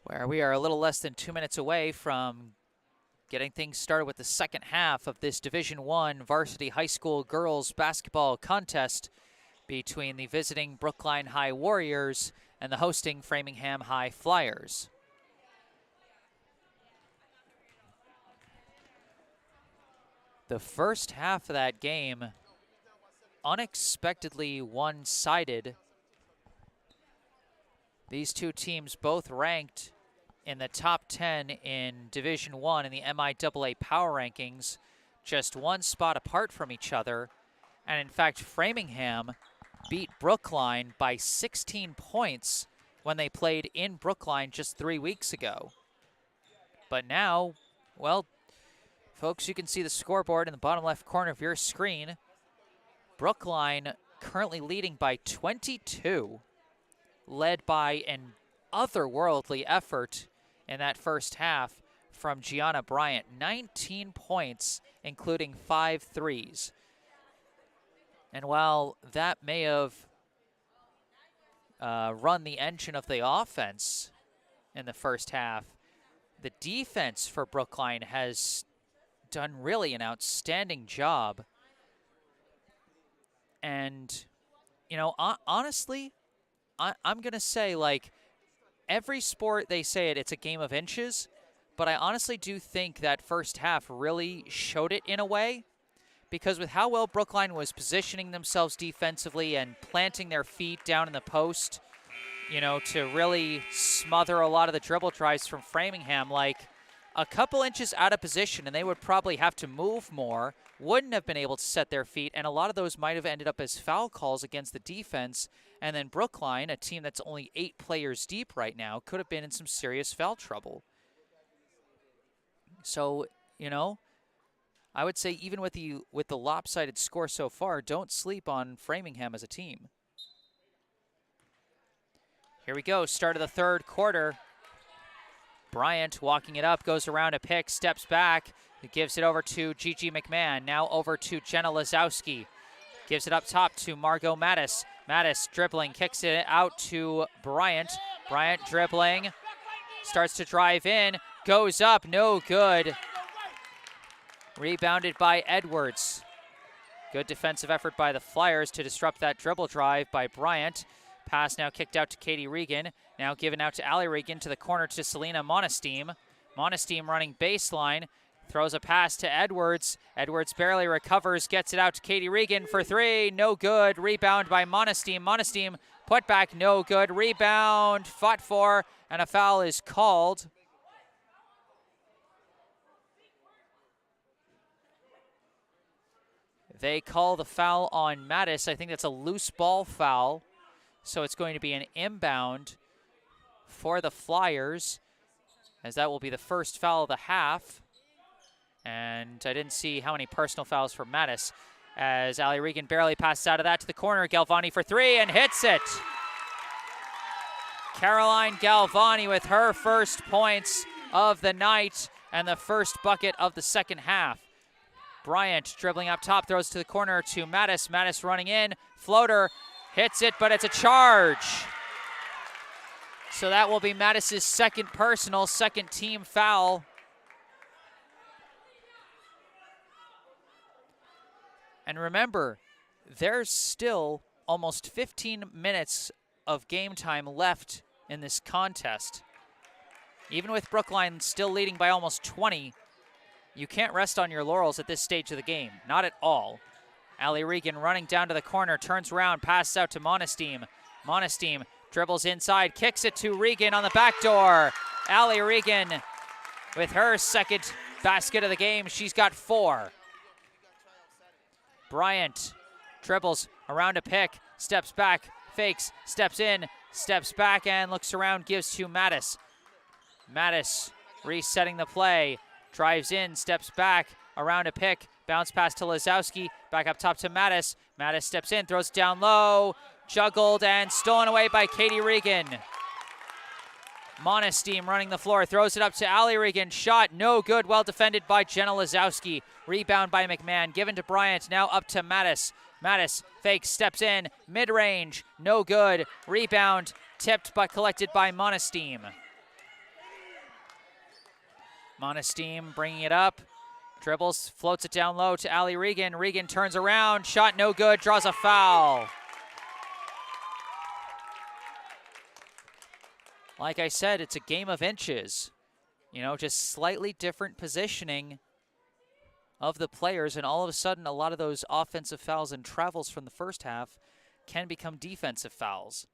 where we are a little less than 2 minutes away from getting things started with the second half of this Division I varsity high school girls basketball contest between the visiting Brookline High Warriors and the hosting Framingham High Flyers. The first half of that game, unexpectedly one-sided. These two teams both ranked in the top 10 in Division I in the MIAA Power Rankings, just one spot apart from each other. And in fact, Framingham beat Brookline by 16 points when they played in Brookline just 3 weeks ago. But now, well, folks, you can see the scoreboard in the bottom left corner of your screen. Brookline currently leading by 22, led by an otherworldly effort in that first half from Gianna Bryant. 19 points, including 5 threes. And while that may have run the engine of the offense in the first half, the defense for Brookline has done really an outstanding job. And, you know, honestly, I'm going to say, like, every sport they say it's a game of inches, but I honestly do think that first half really showed it in a way, because with how well Brookline was positioning themselves defensively and planting their feet down in the post, you know, to really smother a lot of the dribble drives from Framingham, like, a couple inches out of position, and they would probably have to move more, wouldn't have been able to set their feet, and a lot of those might have ended up as foul calls against the defense. And then Brookline, a team that's only 8 players deep right now, could have been in some serious foul trouble. So, you know, I would say even with the lopsided score so far, don't sleep on Framingham as a team. Here we go, start of the third quarter. Bryant walking it up, goes around a pick, steps back, gives it over to Gigi McMahon. Now over to Jenna Lazowski. Gives it up top to Margot Mattis. Mattis dribbling, kicks it out to Bryant. Bryant dribbling, starts to drive in, goes up, no good. Rebounded by Edwards. Good defensive effort by the Flyers to disrupt that dribble drive by Bryant. Pass now kicked out to Katie Regan. Now given out to Allie Regan to the corner to Selena Monesteem. Monesteem running baseline. Throws a pass to Edwards. Edwards barely recovers. Gets it out to Katie Regan for 3. No good. Rebound by Monesteem. Monesteem put back. No good. Rebound. Fought for. And a foul is called. They call the foul on Mattis. I think that's a loose ball foul. So it's going to be an inbound for the Flyers, as that will be the first foul of the half. And I didn't see how many personal fouls for Mattis, as Allie Regan barely passes out of that to the corner. Galvani for 3 and hits it. Caroline Galvani with her first points of the night and the first bucket of the second half. Bryant dribbling up top, throws to the corner to Mattis. Mattis running in, floater. Hits it, but it's a charge. So that will be Mattis' second personal, second team foul. And remember, there's still almost 15 minutes of game time left in this contest. Even with Brookline still leading by almost 20, you can't rest on your laurels at this stage of the game. Not at all. Allie Regan running down to the corner, turns around, passes out to Monesteem. Monesteem dribbles inside, kicks it to Regan on the back door. Allie Regan with her second basket of the game. She's got 4. Bryant dribbles around a pick, steps back, fakes, steps in, steps back, and looks around, gives to Mattis. Mattis resetting the play, drives in, steps back, around a pick, bounce pass to Lazowski, back up top to Mattis. Mattis steps in, throws it down low, juggled and stolen away by Katie Regan. Monesteem running the floor, throws it up to Allie Regan. Shot, no good, well defended by Jenna Lazowski. Rebound by McMahon, given to Bryant, now up to Mattis. Mattis fakes, steps in, mid-range, no good. Rebound, tipped but collected by Monesteem. Monesteem bringing it up, dribbles, floats it down low to Allie Regan. Regan turns around, shot no good, draws a foul. Like I said, it's a game of inches. You know, just slightly different positioning of the players, and all of a sudden, a lot of those offensive fouls and travels from the first half can become defensive fouls.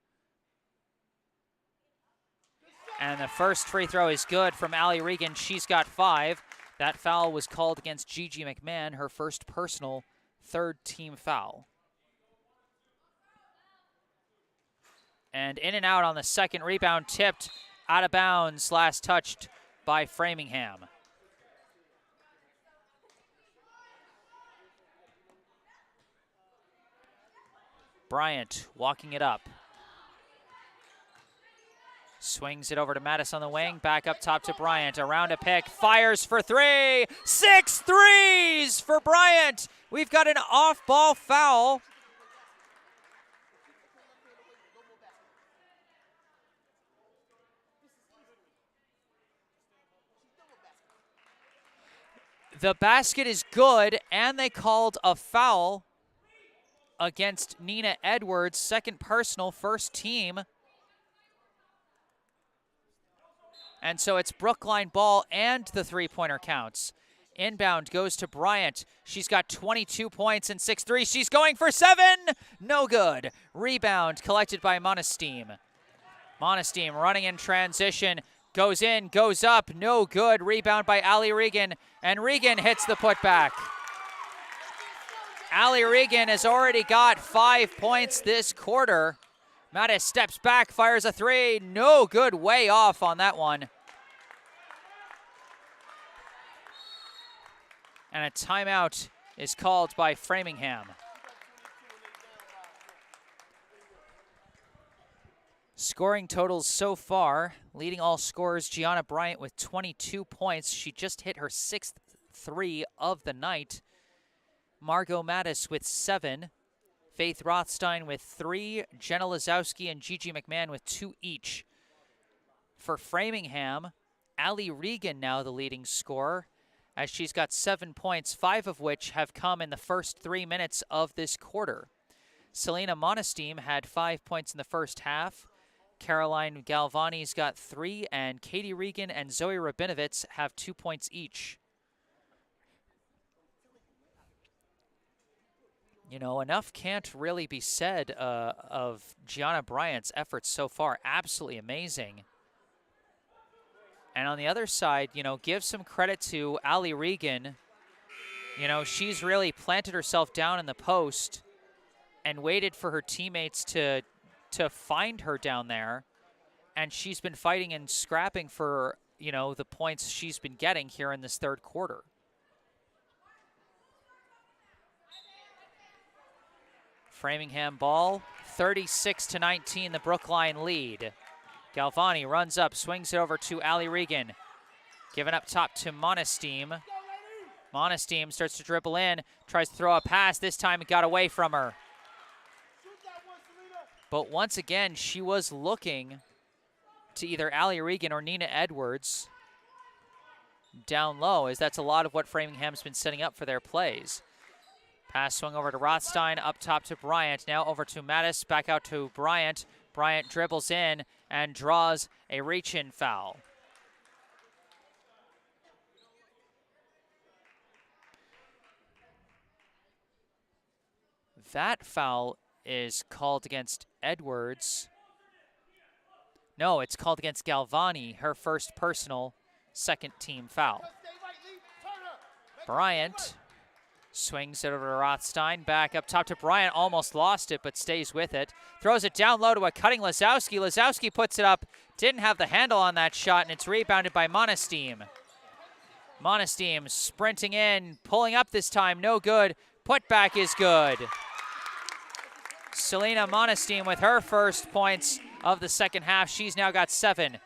And the first free throw is good from Allie Regan. She's got 5. That foul was called against Gigi McMahon, her first personal third-team foul. And in and out on the second rebound, tipped out of bounds, last touched by Framingham. Bryant walking it up. Swings it over to Mattis on the wing, back up top to Bryant, around a pick, fires for 3, 6 threes for Bryant. We've got an off-ball foul. The basket is good, and they called a foul against Nina Edwards, second personal, first team. And so it's Brookline ball, and the three-pointer counts. Inbound goes to Bryant. She's got 22 points and 6 threes. She's going for 7. No good. Rebound collected by Monesteem. Monesteem running in transition. Goes in, goes up. No good. Rebound by Allie Regan. And Regan hits the putback. Allie Regan has already got 5 points this quarter. Mattis steps back, fires a 3. No good, way off on that one. And a timeout is called by Framingham. Scoring totals so far, leading all scorers, Gianna Bryant with 22 points. She just hit her 6th 3 of the night. Margot Mattis with 7. Faith Rothstein with 3, Jenna Lazowski and Gigi McMahon with 2 each. For Framingham, Allie Regan now the leading scorer, as she's got 7 points, 5 of which have come in the first 3 minutes of this quarter. Selena Monesteem had 5 points in the first half. Caroline Galvani's got 3, and Katie Regan and Zoe Rabinovitz have 2 points each. You know, enough can't really be said of Gianna Bryant's efforts so far. Absolutely amazing. And on the other side, you know, give some credit to Allie Regan. You know, she's really planted herself down in the post and waited for her teammates to find her down there. And she's been fighting and scrapping for, you know, the points she's been getting here in this third quarter. Framingham ball, 36-19, the Brookline lead. Galvani runs up, swings it over to Allie Regan. Given up top to Monesteem. Monesteem starts to dribble in, tries to throw a pass. This time it got away from her. But once again, she was looking to either Allie Regan or Nina Edwards down low, as that's a lot of what Framingham's been setting up for their plays. Pass swung over to Rothstein, up top to Bryant. Now over to Mattis, back out to Bryant. Bryant dribbles in and draws a reach-in foul. That foul is called against Edwards. No, it's called against Galvani, her first personal second-team foul. Bryant swings it over to Rothstein, back up top to Bryant, almost lost it, but stays with it. Throws it down low to a cutting Lazowski. Lazowski puts it up, didn't have the handle on that shot, and it's rebounded by Monesteem. Monesteem sprinting in, pulling up this time, no good. Putback is good. Selena Monesteem with her first points of the second half. She's now got 7.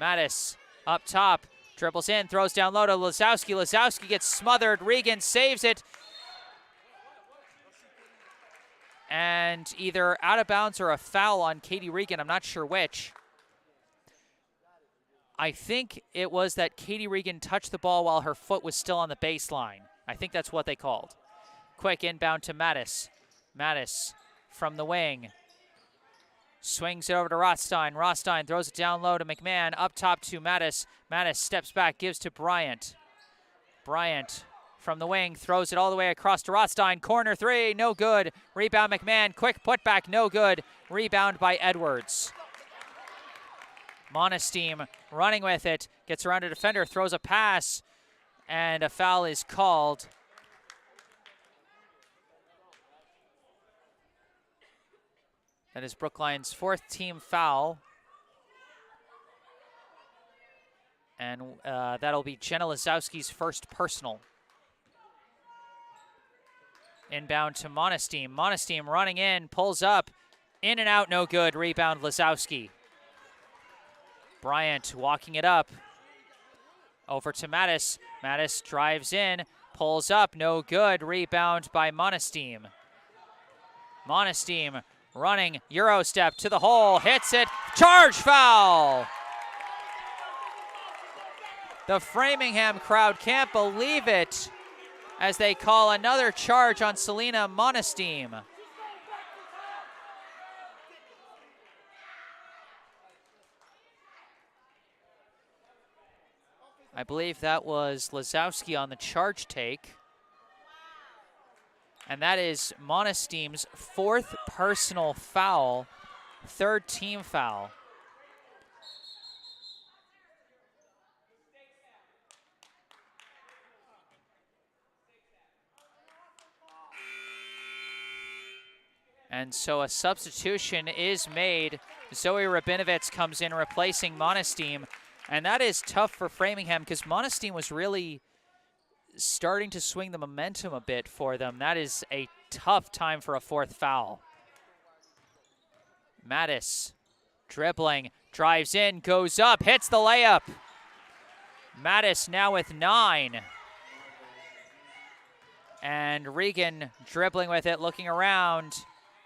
Mattis up top, dribbles in, throws down low to Lazowski. Lazowski gets smothered. Regan saves it. And either out of bounds or a foul on Katie Regan. I'm not sure which. I think it was that Katie Regan touched the ball while her foot was still on the baseline. I think that's what they called. Quick inbound to Mattis. Mattis from the wing. Swings it over to Rothstein. Rothstein throws it down low to McMahon. Up top to Mattis. Mattis steps back, gives to Bryant. Bryant from the wing throws it all the way across to Rothstein. Corner three, no good. Rebound McMahon. Quick putback, no good. Rebound by Edwards. Monesteem running with it. Gets around a defender, throws a pass, and a foul is called. That is Brookline's fourth team foul. And that'll be Jenna Lazowski's first personal. Inbound to Monesteem. Monesteem running in, pulls up, in and out, no good. Rebound Lazowski. Bryant walking it up. Over to Mattis. Mattis drives in, pulls up, no good. Rebound by Monesteem. Monesteem running, Euro step to the hole, hits it, charge foul! The Framingham crowd can't believe it as they call another charge on Selena Monesteem. I believe that was Lazowski on the charge take. And that is Monesteem's fourth personal foul, third team foul. And so a substitution is made. Zoe Rabinovitz comes in replacing Monesteem. And that is tough for Framingham because Monesteem was really starting to swing the momentum a bit for them. That is a tough time for a fourth foul. Mattis dribbling, drives in, goes up, hits the layup. Mattis now with 9. And Regan dribbling with it, looking around.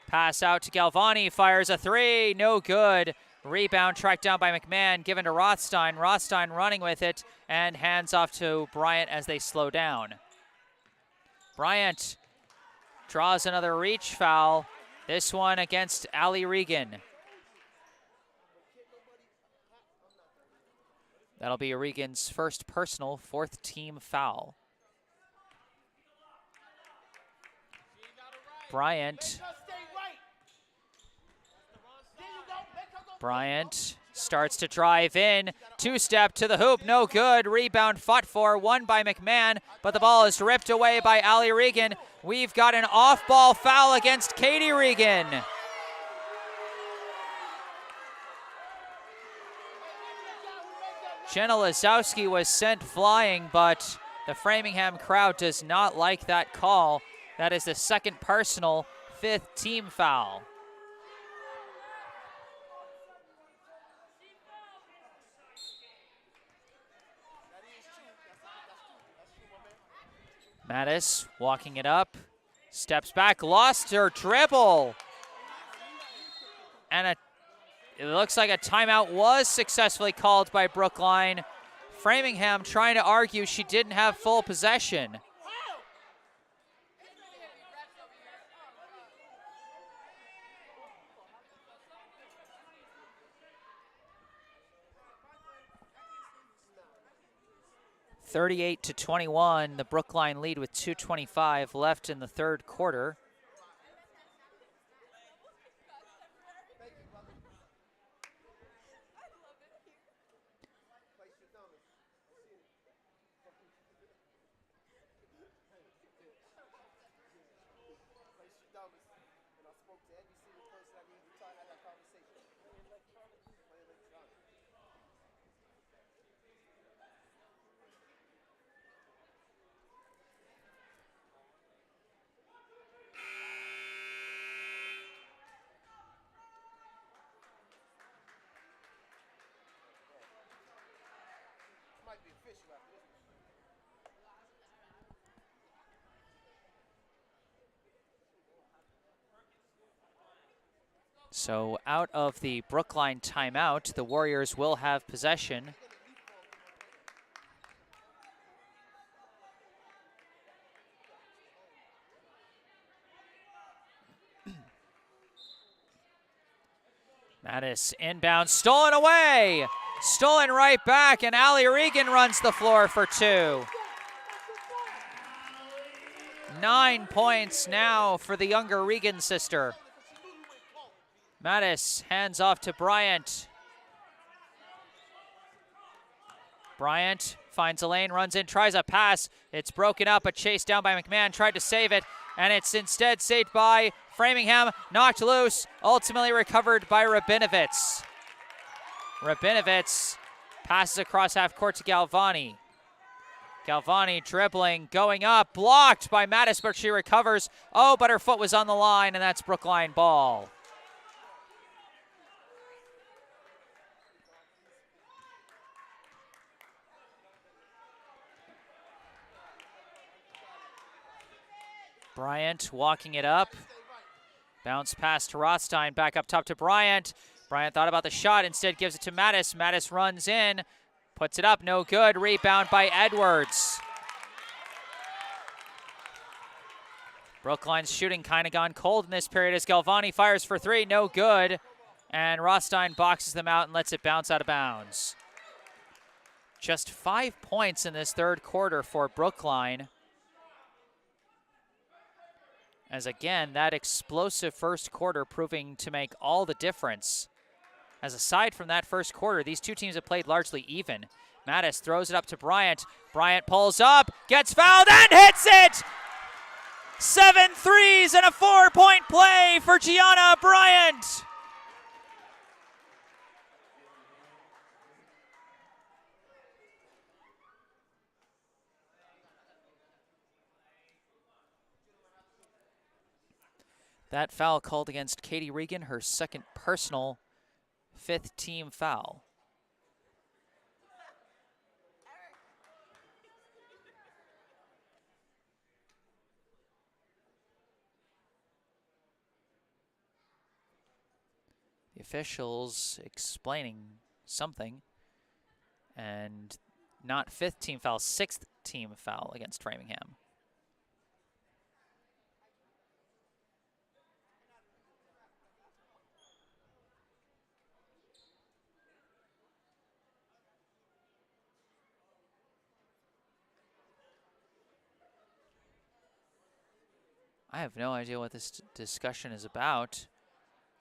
Pass out to Galvani, fires a 3, no good. Rebound tracked down by McMahon, given to Rothstein. Rothstein running with it, and hands off to Bryant as they slow down. Bryant draws another reach foul, this one against Allie Regan. That'll be Regan's first personal, fourth team foul. Bryant starts to drive in, two-step to the hoop, no good. Rebound fought for, won by McMahon, but the ball is ripped away by Allie Regan. We've got an off-ball foul against Katie Regan. Jenna Lazowski was sent flying, but the Framingham crowd does not like that call. That is the second personal, fifth team foul. Mattis walking it up, steps back, lost her dribble. And it looks like a timeout was successfully called by Brookline. Framingham trying to argue she didn't have full possession. (38-21), the Brookline lead with 2:25 left in the third quarter. So out of the Brookline timeout, the Warriors will have possession. Mattis inbound, stolen away! Stolen right back, and Allie Regan runs the floor for 2. 9 points now for the younger Regan sister. Mattis hands off to Bryant. Bryant finds a lane, runs in, tries a pass. It's broken up, but chased down by McMahon, tried to save it, and it's instead saved by Framingham, knocked loose, ultimately recovered by Rabinovitz. Rabinovitz passes across half court to Galvani. Galvani dribbling, going up, blocked by Mattis, but she recovers. Oh, but her foot was on the line, and that's Brookline ball. Bryant walking it up. Bounce pass to Rothstein, back up top to Bryant. Bryant thought about the shot, instead gives it to Mattis. Mattis runs in, puts it up, no good. Rebound by Edwards. Brookline's shooting kind of gone cold in this period as Galvani fires for 3, no good. And Rothstein boxes them out and lets it bounce out of bounds. Just 5 points in this third quarter for Brookline. As again, that explosive first quarter proving to make all the difference. As aside from that first quarter, these two teams have played largely even. Mattis throws it up to Bryant. Bryant pulls up, gets fouled, and hits it! 7 threes and a 4-point play for Gianna Bryant. That foul called against Katie Regan, her second personal, 5th team foul. The officials explaining something, and not 5th team foul, 6th team foul against Framingham. I have no idea what this discussion is about.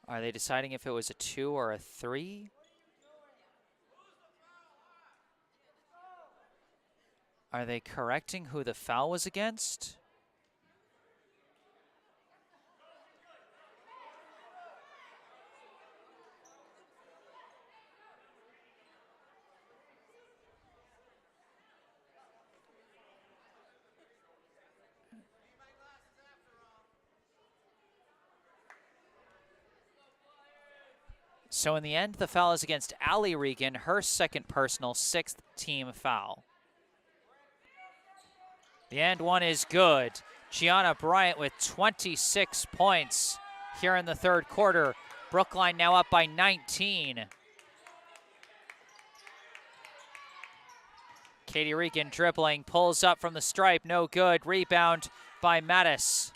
Are they deciding if it was a 2 or a 3? Are they correcting who the foul was against? So in the end, the foul is against Allie Regan, her second personal, 6th team foul. The and one is good. Gianna Bryant with 26 points here in the third quarter. Brookline now up by 19. Katie Regan dribbling, pulls up from the stripe, no good. Rebound by Mattis.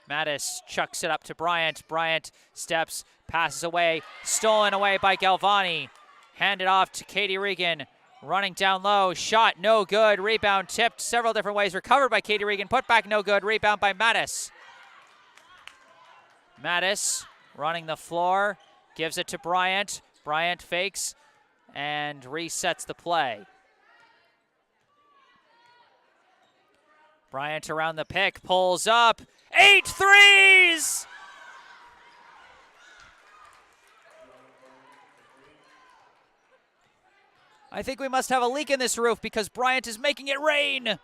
Mattis chucks it up to Bryant. Bryant steps, passes away, stolen away by Galvani. Handed off to Katie Regan, running down low, shot no good. Rebound tipped several different ways, recovered by Katie Regan, put back no good. Rebound by Mattis. Mattis running the floor, gives it to Bryant. Bryant fakes and resets the play. Bryant around the pick, pulls up. 8 threes! I think we must have a leak in this roof because Bryant is making it rain.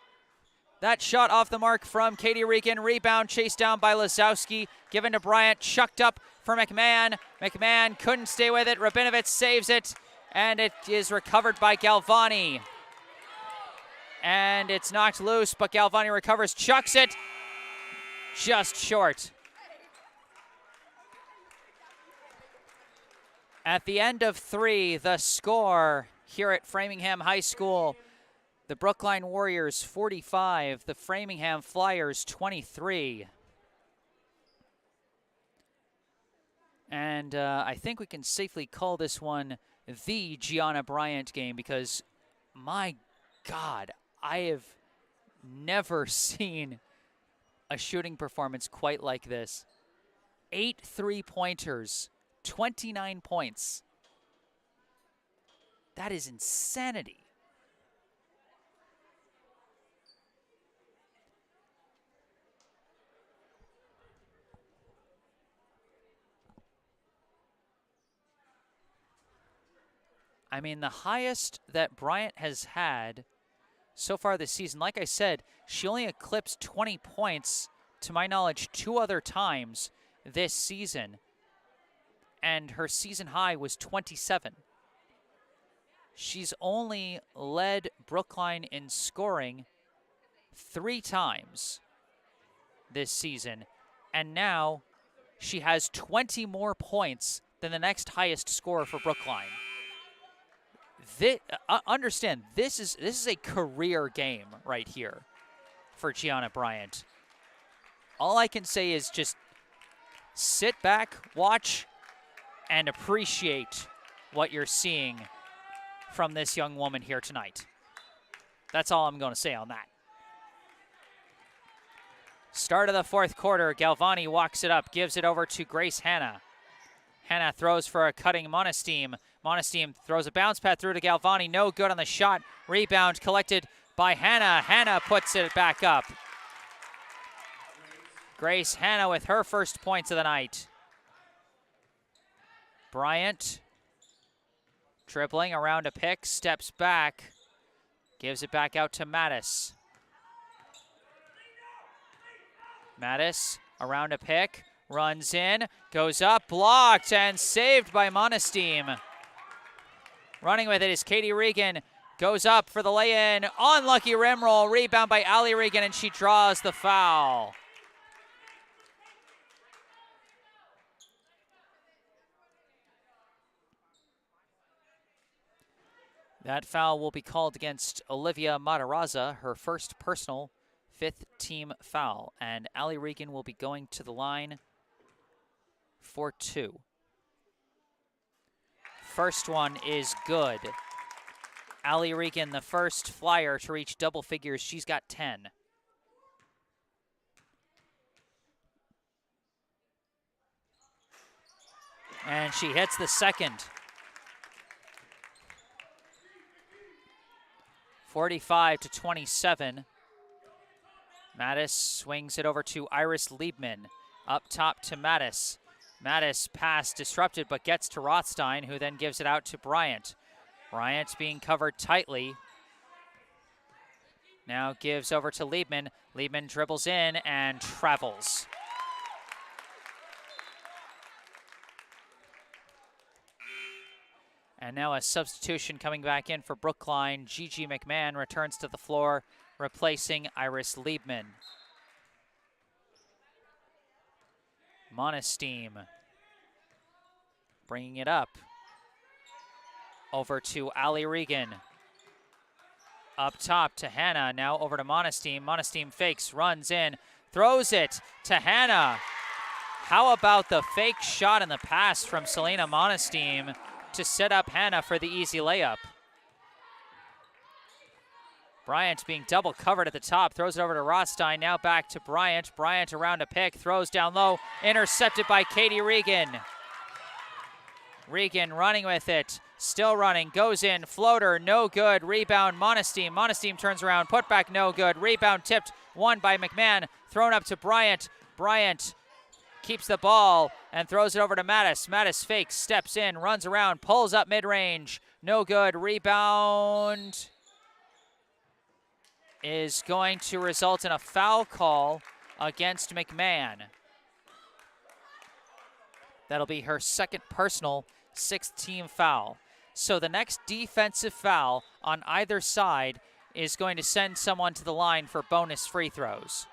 That shot off the mark from Katie Regan. Rebound chased down by Lazowski. Given to Bryant, chucked up for McMahon. McMahon couldn't stay with it. Rabinovitz saves it. and it is recovered by Galvani. And it's knocked loose, but Galvani recovers, chucks it, just short. At the end of 3, the score here at Framingham High School, the Brookline Warriors 45, the Framingham Flyers 23. And I think we can safely call this one the Gianna Bryant game because, my God, I have never seen a shooting performance quite like this. 8 3-pointers, 29 points. That is insanity. I mean, the highest that Bryant has had so far this season, like I said, she only eclipsed 20 points, to my knowledge, 2 other times this season. And her season high was 27. She's only led Brookline in scoring 3 times this season. And now she has 20 more points than the next highest scorer for Brookline. Understand, this is a career game right here for Gianna Bryant. All I can say is just sit back, watch, and appreciate what you're seeing from this young woman here tonight. That's all I'm going to say on that. Start of the 4th quarter, Galvani walks it up, gives it over to Grace Hanna. Hanna throws for a cutting Monesteem. Monesteem throws a bounce pad through to Galvani. No good on the shot. Rebound collected by Hanna. Hanna puts it back up. Grace Hanna with her first points of the night. Bryant dribbling around a pick, steps back, gives it back out to Mattis. Mattis around a pick, runs in, goes up, blocked, and saved by Monesteem. Running with it is Katie Regan, goes up for the lay-in, unlucky rim roll, rebound by Allie Regan, and she draws the foul. That foul will be called against Olivia Matarazza, her first personal 5th team foul, and Allie Regan will be going to the line for 2. First one is good. Allie Regan, the first Flyer to reach double figures. She's got 10. And she hits the second. 45-27. Mattis swings it over to Iris Liebman. Up top to Mattis. Mattis pass disrupted but gets to Rothstein, who then gives it out to Bryant. Bryant being covered tightly. Now gives over to Liebman. Liebman dribbles in and travels. And now a substitution coming back in for Brookline. Gigi McMahon returns to the floor, replacing Iris Liebman. Monesteem bringing it up. Over to Allie Regan. Up top to Hanna, now over to Monesteem. Monesteem fakes, runs in, throws it to Hanna. How about the fake shot and the pass from Selena Monesteem to set up Hanna for the easy layup? Bryant being double covered at the top, throws it over to Rothstein, now back to Bryant. Bryant around a pick, throws down low, intercepted by Katie Regan. Regan running with it, still running, goes in, floater, no good, rebound Monesteem. Monesteem turns around, put back no good, rebound tipped, won by McMahon, thrown up to Bryant. Bryant keeps the ball and throws it over to Mattis. Mattis fakes, steps in, runs around, pulls up mid-range, no good, rebound is going to result in a foul call against McMahon. That'll be her second personal, 6th team foul. So the next defensive foul on either side is going to send someone to the line for bonus free throws.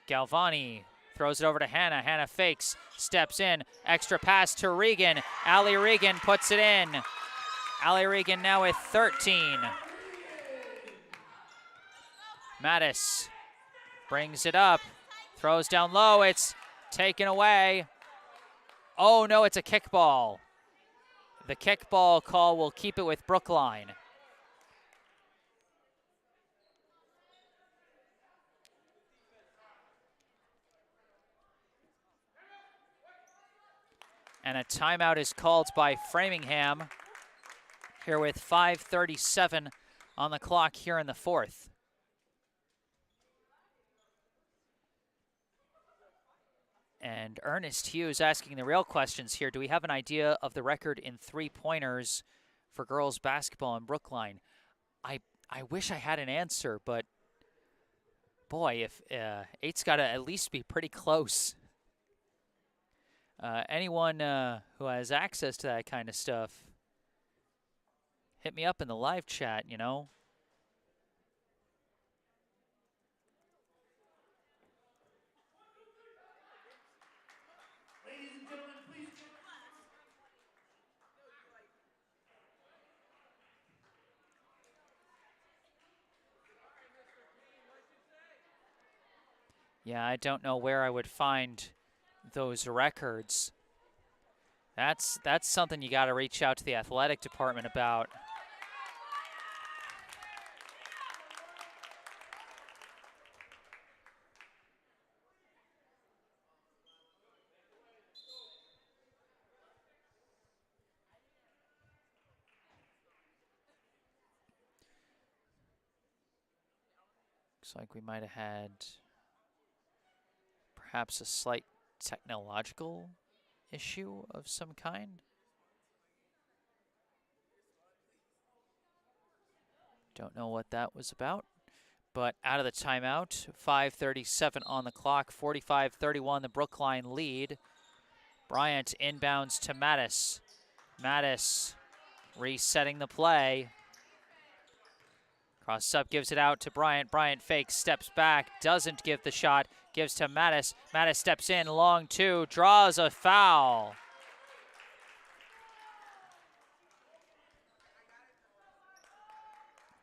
Galvani throws it over to Hannah. Hannah fakes, steps in, extra pass to Regan. Allie Regan puts it in. Allie Regan now with 13. Mattis brings it up, throws down low. It's taken away. Oh no, it's a kickball. The kickball call will keep it with Brookline. And a timeout is called by Framingham here with 5:37 on the clock here in the fourth. And Ernest Hughes asking the real questions here. Do we have an idea of the record in three-pointers for girls basketball in Brookline? I wish I had an answer, but boy, if 8's got to at least be pretty close. Anyone who has access to that kind of stuff, hit me up in the live chat, you know. Ladies and gentlemen, please. Yeah, I don't know where I would find those records. That's something you got to reach out to the athletic department about. Looks like we might have had perhaps a slight technological issue of some kind. Don't know what that was about. But out of the timeout, 5:37 on the clock, 45-31 the Brookline lead. Bryant inbounds to Mattis. Mattis resetting the play. Cross up, gives it out to Bryant. Bryant fakes, steps back, doesn't give the shot, gives to Mattis. Mattis steps in, long two, draws a foul.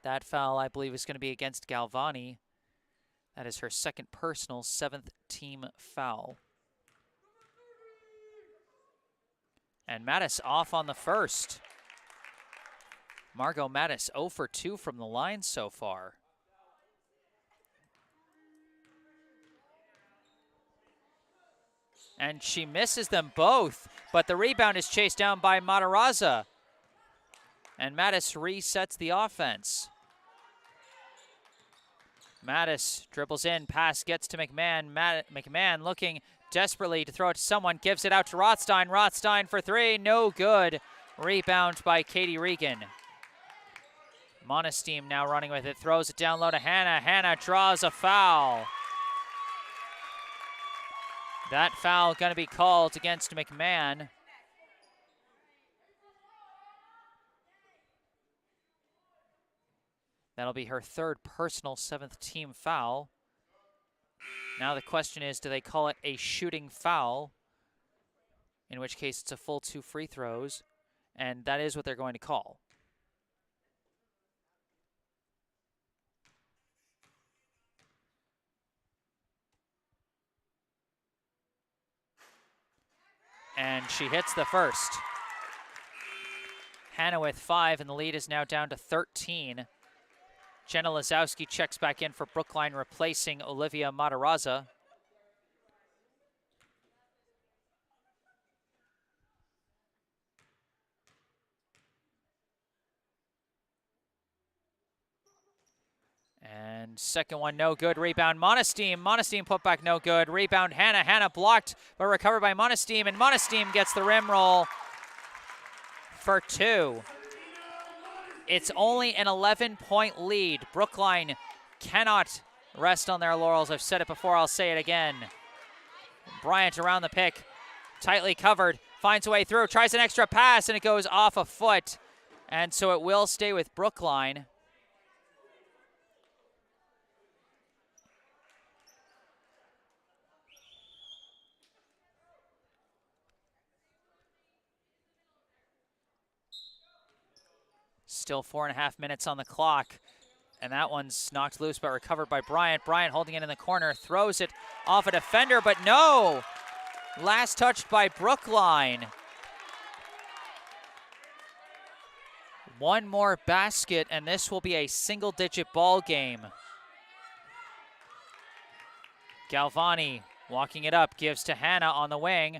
That foul, I believe, is going to be against Galvani. That is her second personal, 7th team foul. And Mattis off on the first. Margot Mattis 0 for 2 from the line so far. And she misses them both, but the rebound is chased down by Matarazza. And Mattis resets the offense. Mattis dribbles in, pass gets to McMahon. McMahon looking desperately to throw it to someone, gives it out to Rothstein. Rothstein for three, no good. Rebound by Katie Regan. Monesteem now running with it, throws it down low to Hannah. Hannah draws a foul. That foul going to be called against McMahon. That'll be her third personal 7th team foul. Now the question is, do they call it a shooting foul? In which case it's a full 2 free throws, and that is what they're going to call. And she hits the first. Hannah with 5, and the lead is now down to 13. Jenna Lazowski checks back in for Brookline, replacing Olivia Matarazza. And second one, no good. Rebound, Monesteem. Monesteem put back, no good. Rebound, Hannah. Hannah blocked, but recovered by Monesteem, and Monesteem gets the rim roll for 2. It's only an 11-point lead. Brookline cannot rest on their laurels. I've said it before, I'll say it again. Bryant around the pick, tightly covered, finds a way through, tries an extra pass, and it goes off a foot. And so it will stay with Brookline. Still 4.5 minutes on the clock. And that one's knocked loose but recovered by Bryant. Bryant holding it in the corner, throws it off a defender, but no! Last touched by Brookline. One more basket, and this will be a single-digit ball game. Galvani walking it up, gives to Hannah on the wing.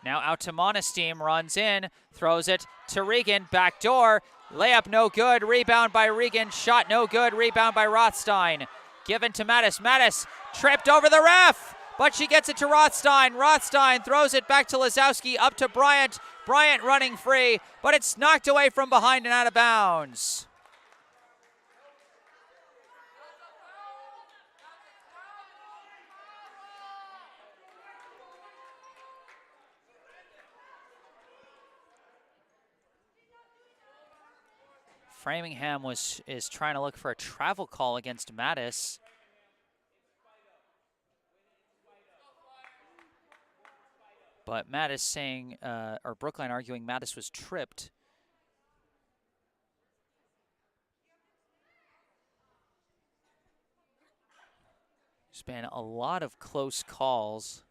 Now out to Monesteem, runs in, throws it to Regan, back door. Layup no good, rebound by Regan, shot no good, rebound by Rothstein. Given to Mattis, Mattis tripped over the ref, but she gets it to Rothstein. Rothstein throws it back to Lazowski, up to Bryant. Bryant running free, but it's knocked away from behind and out of bounds. Framingham is trying to look for a travel call against Mattis. But Mattis saying, or Brookline arguing Mattis was tripped. There's been a lot of close calls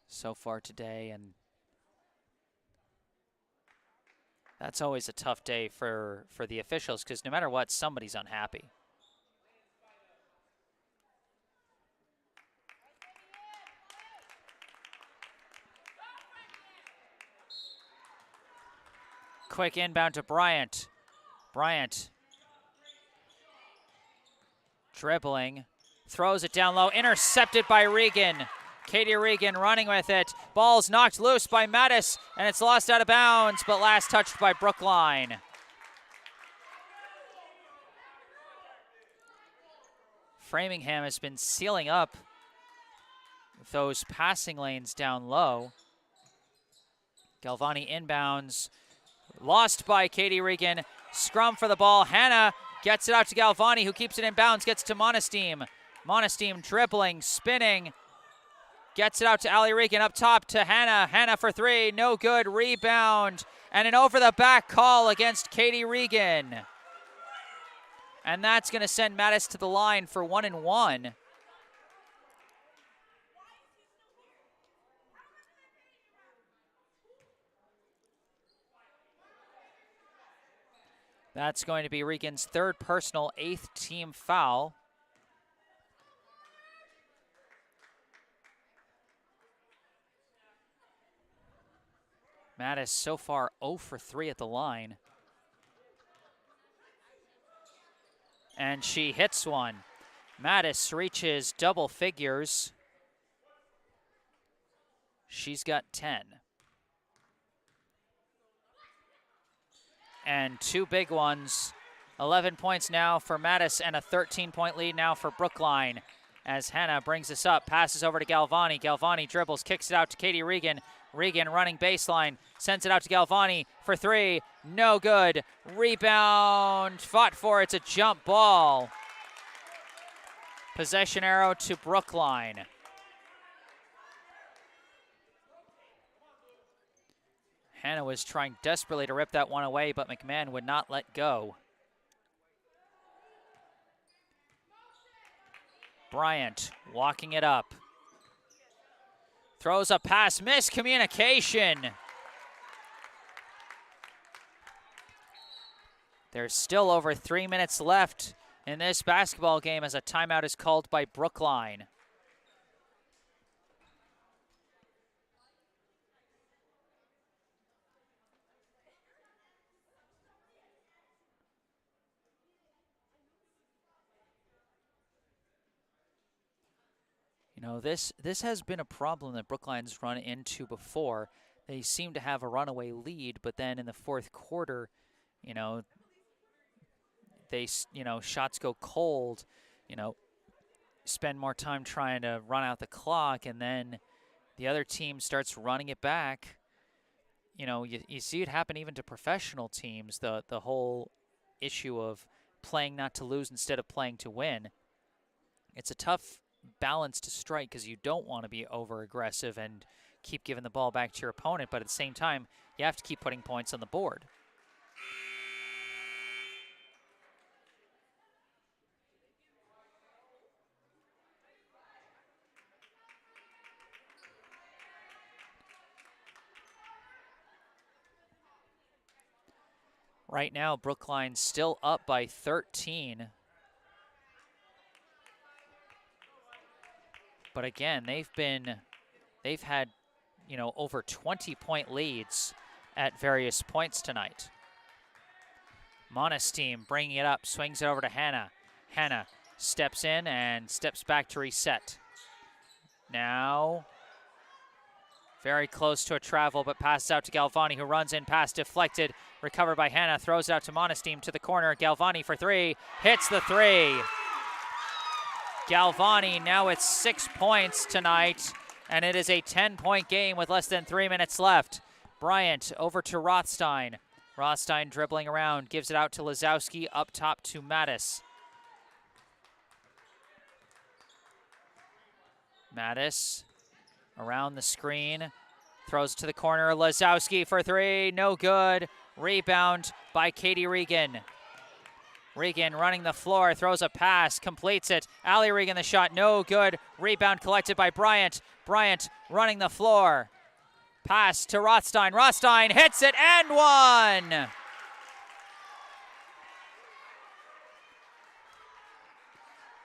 so far today, and that's always a tough day for the officials because no matter what, somebody's unhappy. Quick inbound to Bryant. Bryant dribbling, throws it down low, intercepted by Regan. Katie Regan running with it. Ball's knocked loose by Mattis, and it's lost out of bounds, but last touched by Brookline. Framingham has been sealing up those passing lanes down low. Galvani inbounds. Lost by Katie Regan. Scrum for the ball. Hannah gets it out to Galvani, who keeps it in bounds, gets to Monesteem. Monesteem dribbling, spinning. Gets it out to Ali Regan, up top to Hannah. Hannah for three, no good. Rebound, and an over-the-back call against Katie Regan. And that's going to send Mattis to the line for 1 and 1. That's going to be Regan's third personal, 8th team foul. Mattis so far 0 for 3 at the line. And she hits one. Mattis reaches double figures. She's got 10. And 2 big ones. 11 points now for Mattis and a 13-point lead now for Brookline. As Hannah brings this up, passes over to Galvani. Galvani dribbles, kicks it out to Katie Regan. Regan running baseline, sends it out to Galvani for 3, no good. Rebound, fought for, it's a jump ball. Possession arrow to Brookline. Hannah was trying desperately to rip that one away, but McMahon would not let go. Bryant walking it up. Throws a pass, miscommunication. There's still over 3 minutes left in this basketball game as a timeout is called by Brookline. You know, this has been a problem that Brookline's run into before. They seem to have a runaway lead, but then in the fourth quarter, you know, shots go cold, you know, spend more time trying to run out the clock, and then the other team starts running it back. You know, you see it happen even to professional teams, the whole issue of playing not to lose instead of playing to win. It's a tough balance to strike because you don't want to be over-aggressive and keep giving the ball back to your opponent, but at the same time, you have to keep putting points on the board. Right now, Brookline still up by 13. But again, they've had, you know, over 20-point leads at various points tonight. Monesteem bringing it up, swings it over to Hannah. Hannah steps in and steps back to reset. Now, very close to a travel, but passes out to Galvani, who runs in, pass deflected, recovered by Hannah, throws it out to Monesteem to the corner. Galvani for three, hits the three. Galvani now at 6 points tonight, and it is a 10-point game with less than 3 minutes left. Bryant over to Rothstein. Rothstein dribbling around, gives it out to Lazowski, up top to Mattis. Mattis around the screen, throws it to the corner. Lazowski for three, no good. Rebound by Katie Regan. Regan running the floor, throws a pass, completes it. Allie Regan the shot, no good. Rebound collected by Bryant. Bryant running the floor. Pass to Rothstein. Rothstein hits it and one!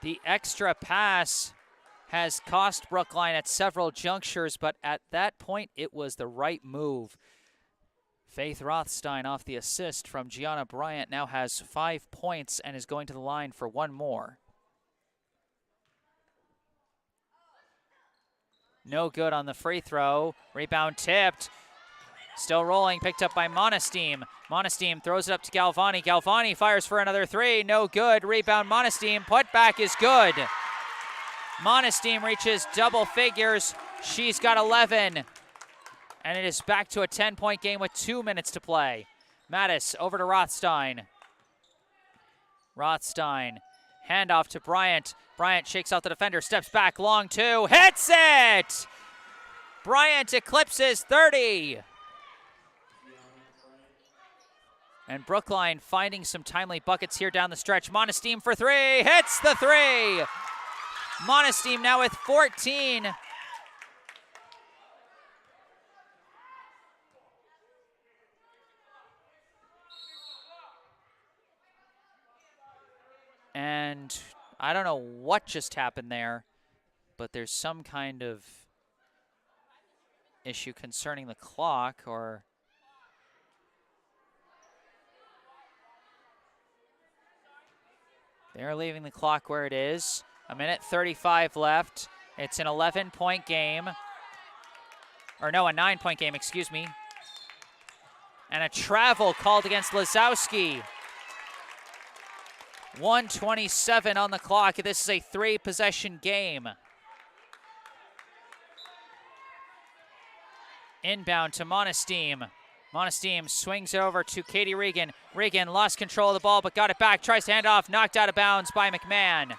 The extra pass has cost Brookline at several junctures, but at that point, it was the right move. Faith Rothstein off the assist from Gianna Bryant now has 5 points and is going to the line for one more. No good on the free throw. Rebound tipped. Still rolling, picked up by Monesteem. Monesteem throws it up to Galvani. Galvani fires for another three. No good. Rebound Monesteem. Putback is good. Monesteem reaches double figures. She's got 11. And it is back to a 10-point game with 2 minutes to play. Mattis over to Rothstein. Rothstein, handoff to Bryant. Bryant shakes out the defender, steps back, long two, hits it! Bryant eclipses 30. And Brookline finding some timely buckets here down the stretch. Monesteem for three, hits the three! Monesteem now with 14. And I don't know what just happened there, but there's some kind of issue concerning the clock, or they're leaving the clock where it is. 1:35 left. It's an 11-point game. Or no, a 9-point game, excuse me. And a travel called against Lazowski. 1:27 on the clock. This is a 3-possession game. Inbound to Monesteem. Monesteem swings it over to Katie Regan. Regan lost control of the ball but got it back. Tries to hand off. Knocked out of bounds by McMahon.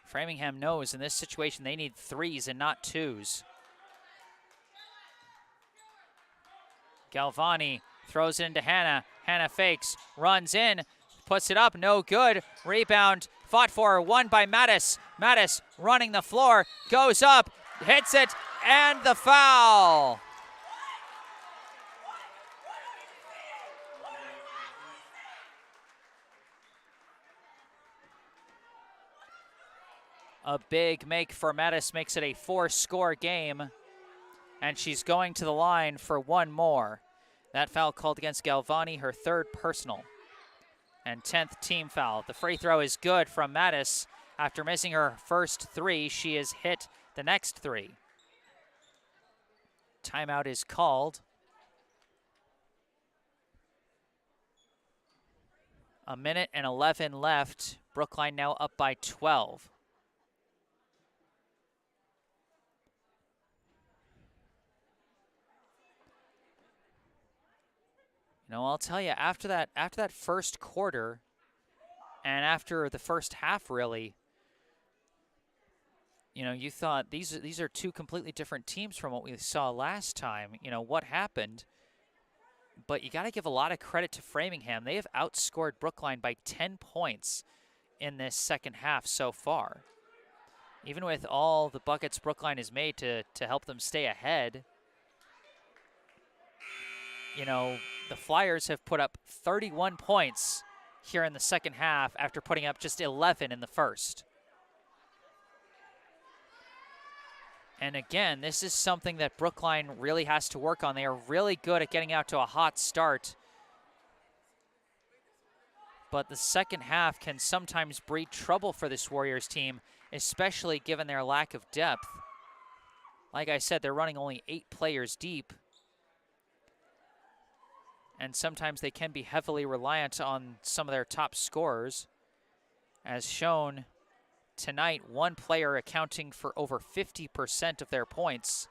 Framingham knows in this situation they need threes and not twos. Galvani throws it into Hannah. Hannah fakes, runs in, puts it up, no good. Rebound, fought for, won by Mattis. Mattis running the floor, goes up, hits it, and the foul. A big make for Mattis makes it a 4-score game, and she's going to the line for one more. That foul called against Galvani, her 3rd personal, and 10th team foul. The free throw is good from Mattis. After missing her first 3, she has hit the next 3. Timeout is called. 1:11 left. Brookline now up by 12. You know, I'll tell you, after that first quarter and after the first half, really, you know, you thought these are two completely different teams from what we saw last time. You know, what happened? But you got to give a lot of credit to Framingham. They have outscored Brookline by 10 points in this second half so far. Even with all the buckets Brookline has made to help them stay ahead, you know, the Flyers have put up 31 points here in the second half after putting up just 11 in the first. And again, this is something that Brookline really has to work on. They are really good at getting out to a hot start, but the second half can sometimes breed trouble for this Warriors team, especially given their lack of depth. Like I said, they're running only 8 players deep, and sometimes they can be heavily reliant on some of their top scorers. As shown tonight, one player accounting for over 50% of their points.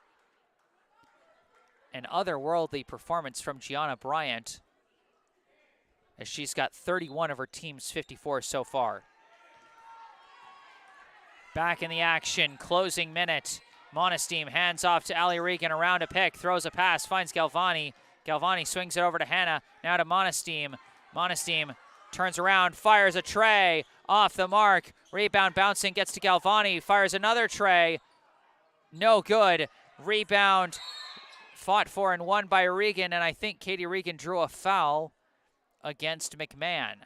An otherworldly performance from Gianna Bryant, as she's got 31 of her team's 54 so far. Back in the action, closing minute. Monesteem hands off to Ali Regan, around a pick, throws a pass, finds Galvani. Galvani swings it over to Hannah, now to Monesteem. Monesteem turns around, fires a tray, off the mark. Rebound bouncing, gets to Galvani, fires another tray. No good. Rebound fought for and won by Regan, and I think Katie Regan drew a foul against McMahon.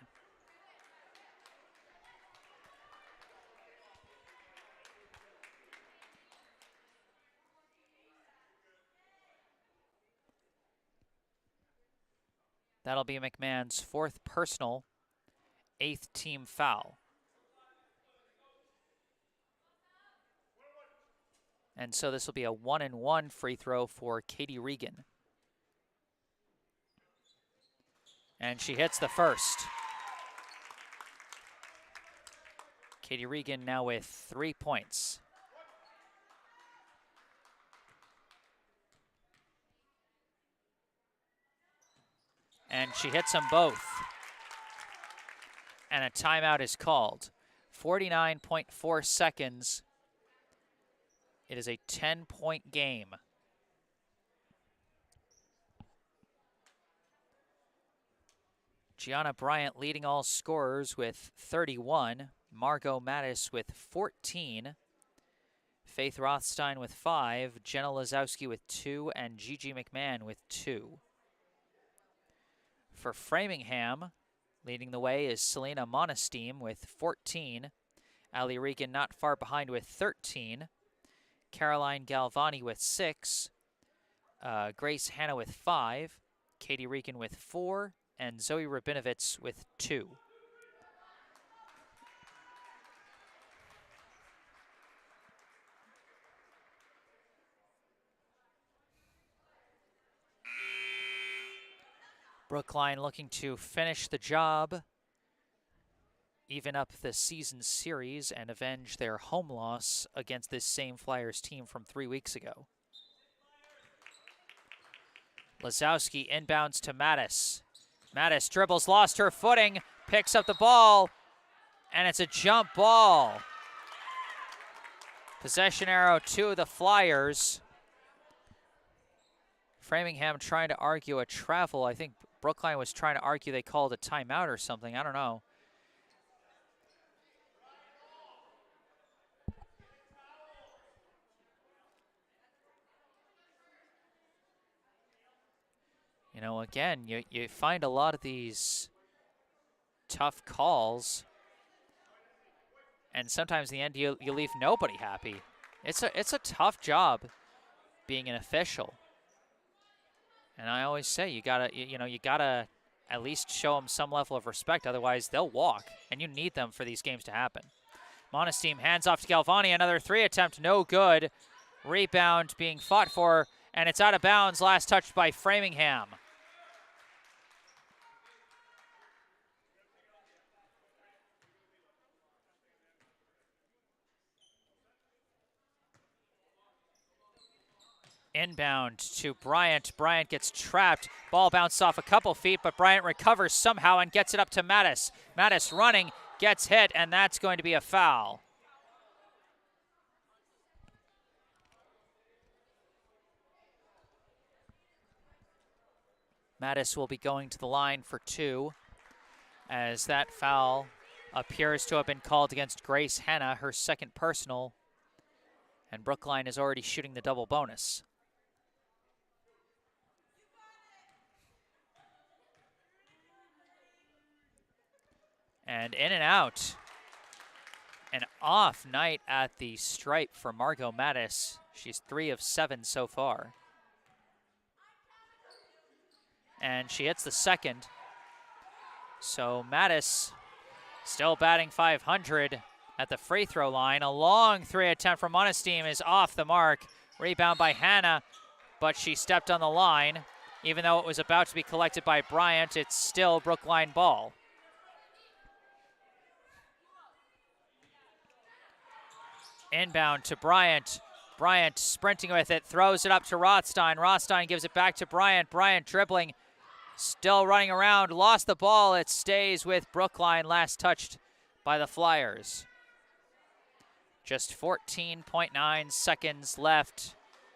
That'll be McMahon's 4th personal, 8th team foul. And so this will be a 1-and-1 free throw for Katie Regan. And she hits the first. Katie Regan now with 3 points. And she hits them both. And a timeout is called. 49.4 seconds. It is a 10-point game. Gianna Bryant leading all scorers with 31. Margot Mattis with 14. Faith Rothstein with 5. Jenna Lazowski with 2. And Gigi McMahon with 2. For Framingham, leading the way is Selena Monesteem with 14. Ali Regan not far behind with 13. Caroline Galvani with 6. Grace Hanna with 5. Katie Regan with 4. And Zoe Rabinovitz with 2. Brookline looking to finish the job, even up the season series, and avenge their home loss against this same Flyers team from 3 weeks ago. Lazowski inbounds to Mattis. Mattis dribbles, lost her footing, picks up the ball, and it's a jump ball. Possession arrow to the Flyers. Framingham trying to argue a travel. I think Brookline was trying to argue they called a timeout or something. I don't know. You know, again, you find a lot of these tough calls, and sometimes in the end you leave nobody happy. It's a tough job being an official. And I always say you gotta at least show them some level of respect, otherwise they'll walk, and you need them for these games to happen. Monesteem hands off to Galvani, another 3 attempt, no good. Rebound being fought for, and it's out of bounds, last touched by Framingham. Inbound to Bryant. Bryant gets trapped. Ball bounced off a couple feet, but Bryant recovers somehow and gets it up to Mattis. Mattis running, gets hit, and that's going to be a foul. Mattis will be going to the line for 2, as that foul appears to have been called against Grace Hanna, her second personal, and Brookline is already shooting the double bonus. And in and out. An off night at the stripe for Margot Mattis. She's 3 of 7 so far. And she hits the second. So Mattis still batting .500 at the free throw line. A long 3 attempt from Monesteem is off the mark. Rebound by Hanna, but she stepped on the line. Even though it was about to be collected by Bryant, it's still Brookline ball. Inbound to Bryant. Bryant sprinting with it, throws it up to Rothstein. Rothstein gives it back to Bryant. Bryant dribbling, still running around, lost the ball. It stays with Brookline, last touched by the Flyers. Just 14.9 seconds left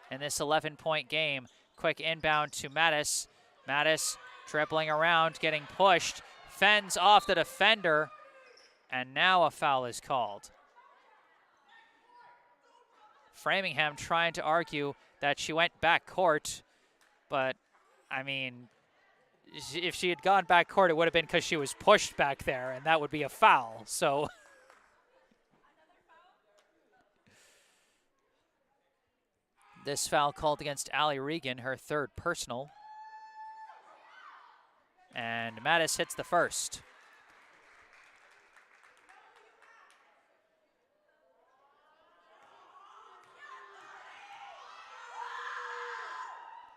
in this 11-point game. Quick inbound to Mattis. Mattis dribbling around, getting pushed, fends off the defender, and now a foul is called. Framingham trying to argue that she went back court, but I mean, if she had gone back court, it would have been because she was pushed back there, and that would be a foul. So this foul called against Allie Regan, her third personal. And Mattis hits the first.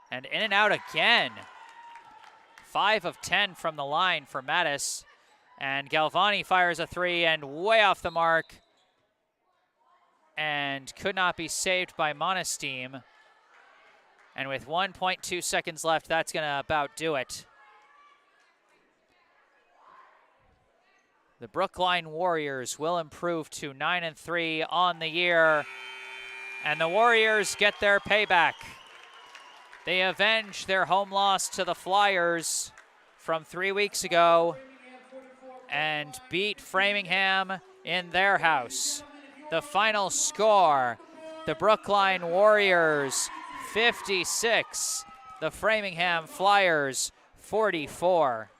And in and out again. 5 of 10 from the line for Mattis. And Galvani fires a 3 and way off the mark. And could not be saved by Monesteem. And with 1.2 seconds left, that's going to about do it. The Brookline Warriors will improve to 9-3 on the year. And the Warriors get their payback. They avenge their home loss to the Flyers from 3 weeks ago and beat Framingham in their house. The final score, the Brookline Warriors 56, the Framingham Flyers 44.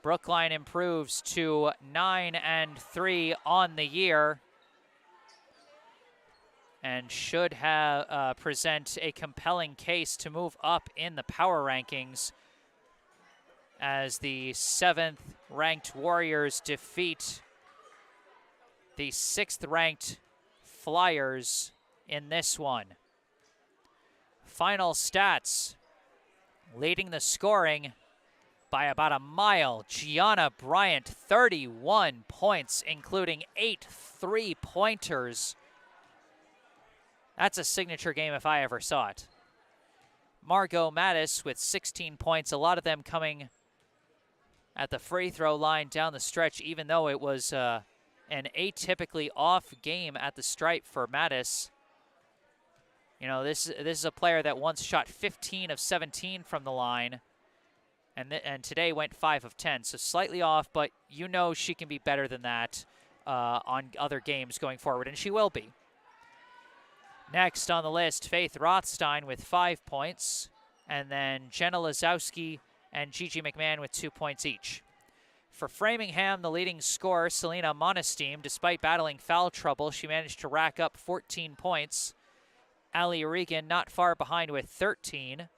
Brookline improves to 9-3 on the year and should have present a compelling case to move up in the power rankings as the 7th ranked Warriors defeat the 6th ranked Flyers in this one. Final stats, leading the scoring by about a mile, Gianna Bryant, 31 points, including 8 3-pointers. That's a signature game if I ever saw it. Margot Mattis with 16 points, a lot of them coming at the free throw line down the stretch, even though it was an atypically off game at the stripe for Mattis. You know, this is a player that once shot 15 of 17 from the line, and today went 5 of 10, so slightly off, but you know she can be better than that on other games going forward, and she will be. Next on the list, Faith Rothstein with 5 points, and then Jenna Lazowski and Gigi McMahon with 2 points each. For Framingham, the leading scorer, Selena Monesteem, despite battling foul trouble, she managed to rack up 14 points. Allie Regan not far behind with 13.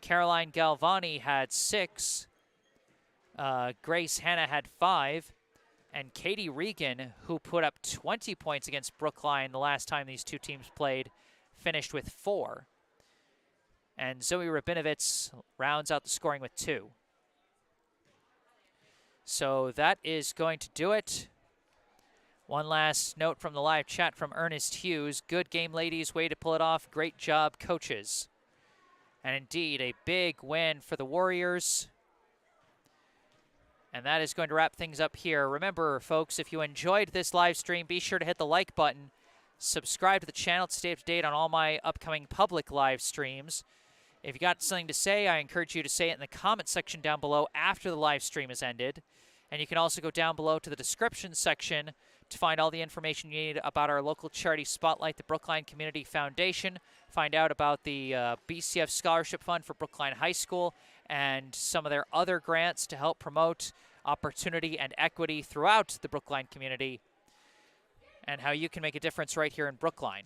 Caroline Galvani had 6. Grace Hanna had 5. And Katie Regan, who put up 20 points against Brookline the last time these two teams played, finished with 4. And Zoe Rabinovitz rounds out the scoring with 2. So that is going to do it. One last note from the live chat from Ernest Hughes. Good game, ladies. Way to pull it off. Great job, coaches. And indeed, a big win for the Warriors. And that is going to wrap things up here. Remember, folks, if you enjoyed this live stream, be sure to hit the like button. Subscribe to the channel to stay up to date on all my upcoming public live streams. If you got something to say, I encourage you to say it in the comment section down below after the live stream has ended. And you can also go down below to the description section to find all the information you need about our local charity spotlight, the Brookline Community Foundation. Find out about the BCF Scholarship Fund for Brookline High School and some of their other grants to help promote opportunity and equity throughout the Brookline community, and how you can make a difference right here in Brookline.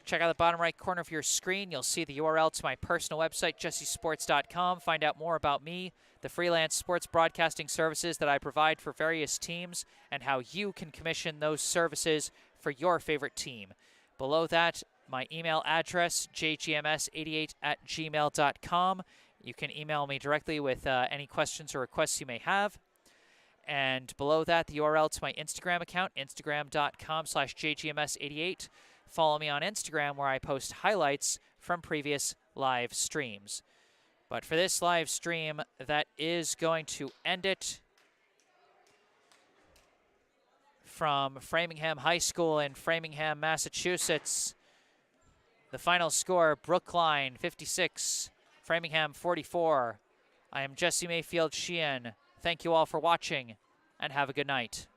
Check out the bottom right corner of your screen. You'll see the URL to my personal website, jessesports.com. Find out more about me, the freelance sports broadcasting services that I provide for various teams, and how you can commission those services for your favorite team. Below that, my email address, jgms88@gmail.com. You can email me directly with any questions or requests you may have. And below that, the URL to my Instagram account, instagram.com/jgms88. Follow me on Instagram, where I post highlights from previous live streams. But for this live stream, that is going to end it. From Framingham High School in Framingham, Massachusetts, the final score, Brookline 56, Framingham 44. I am Jesse Mayfield-Sheehan. Thank you all for watching, and have a good night.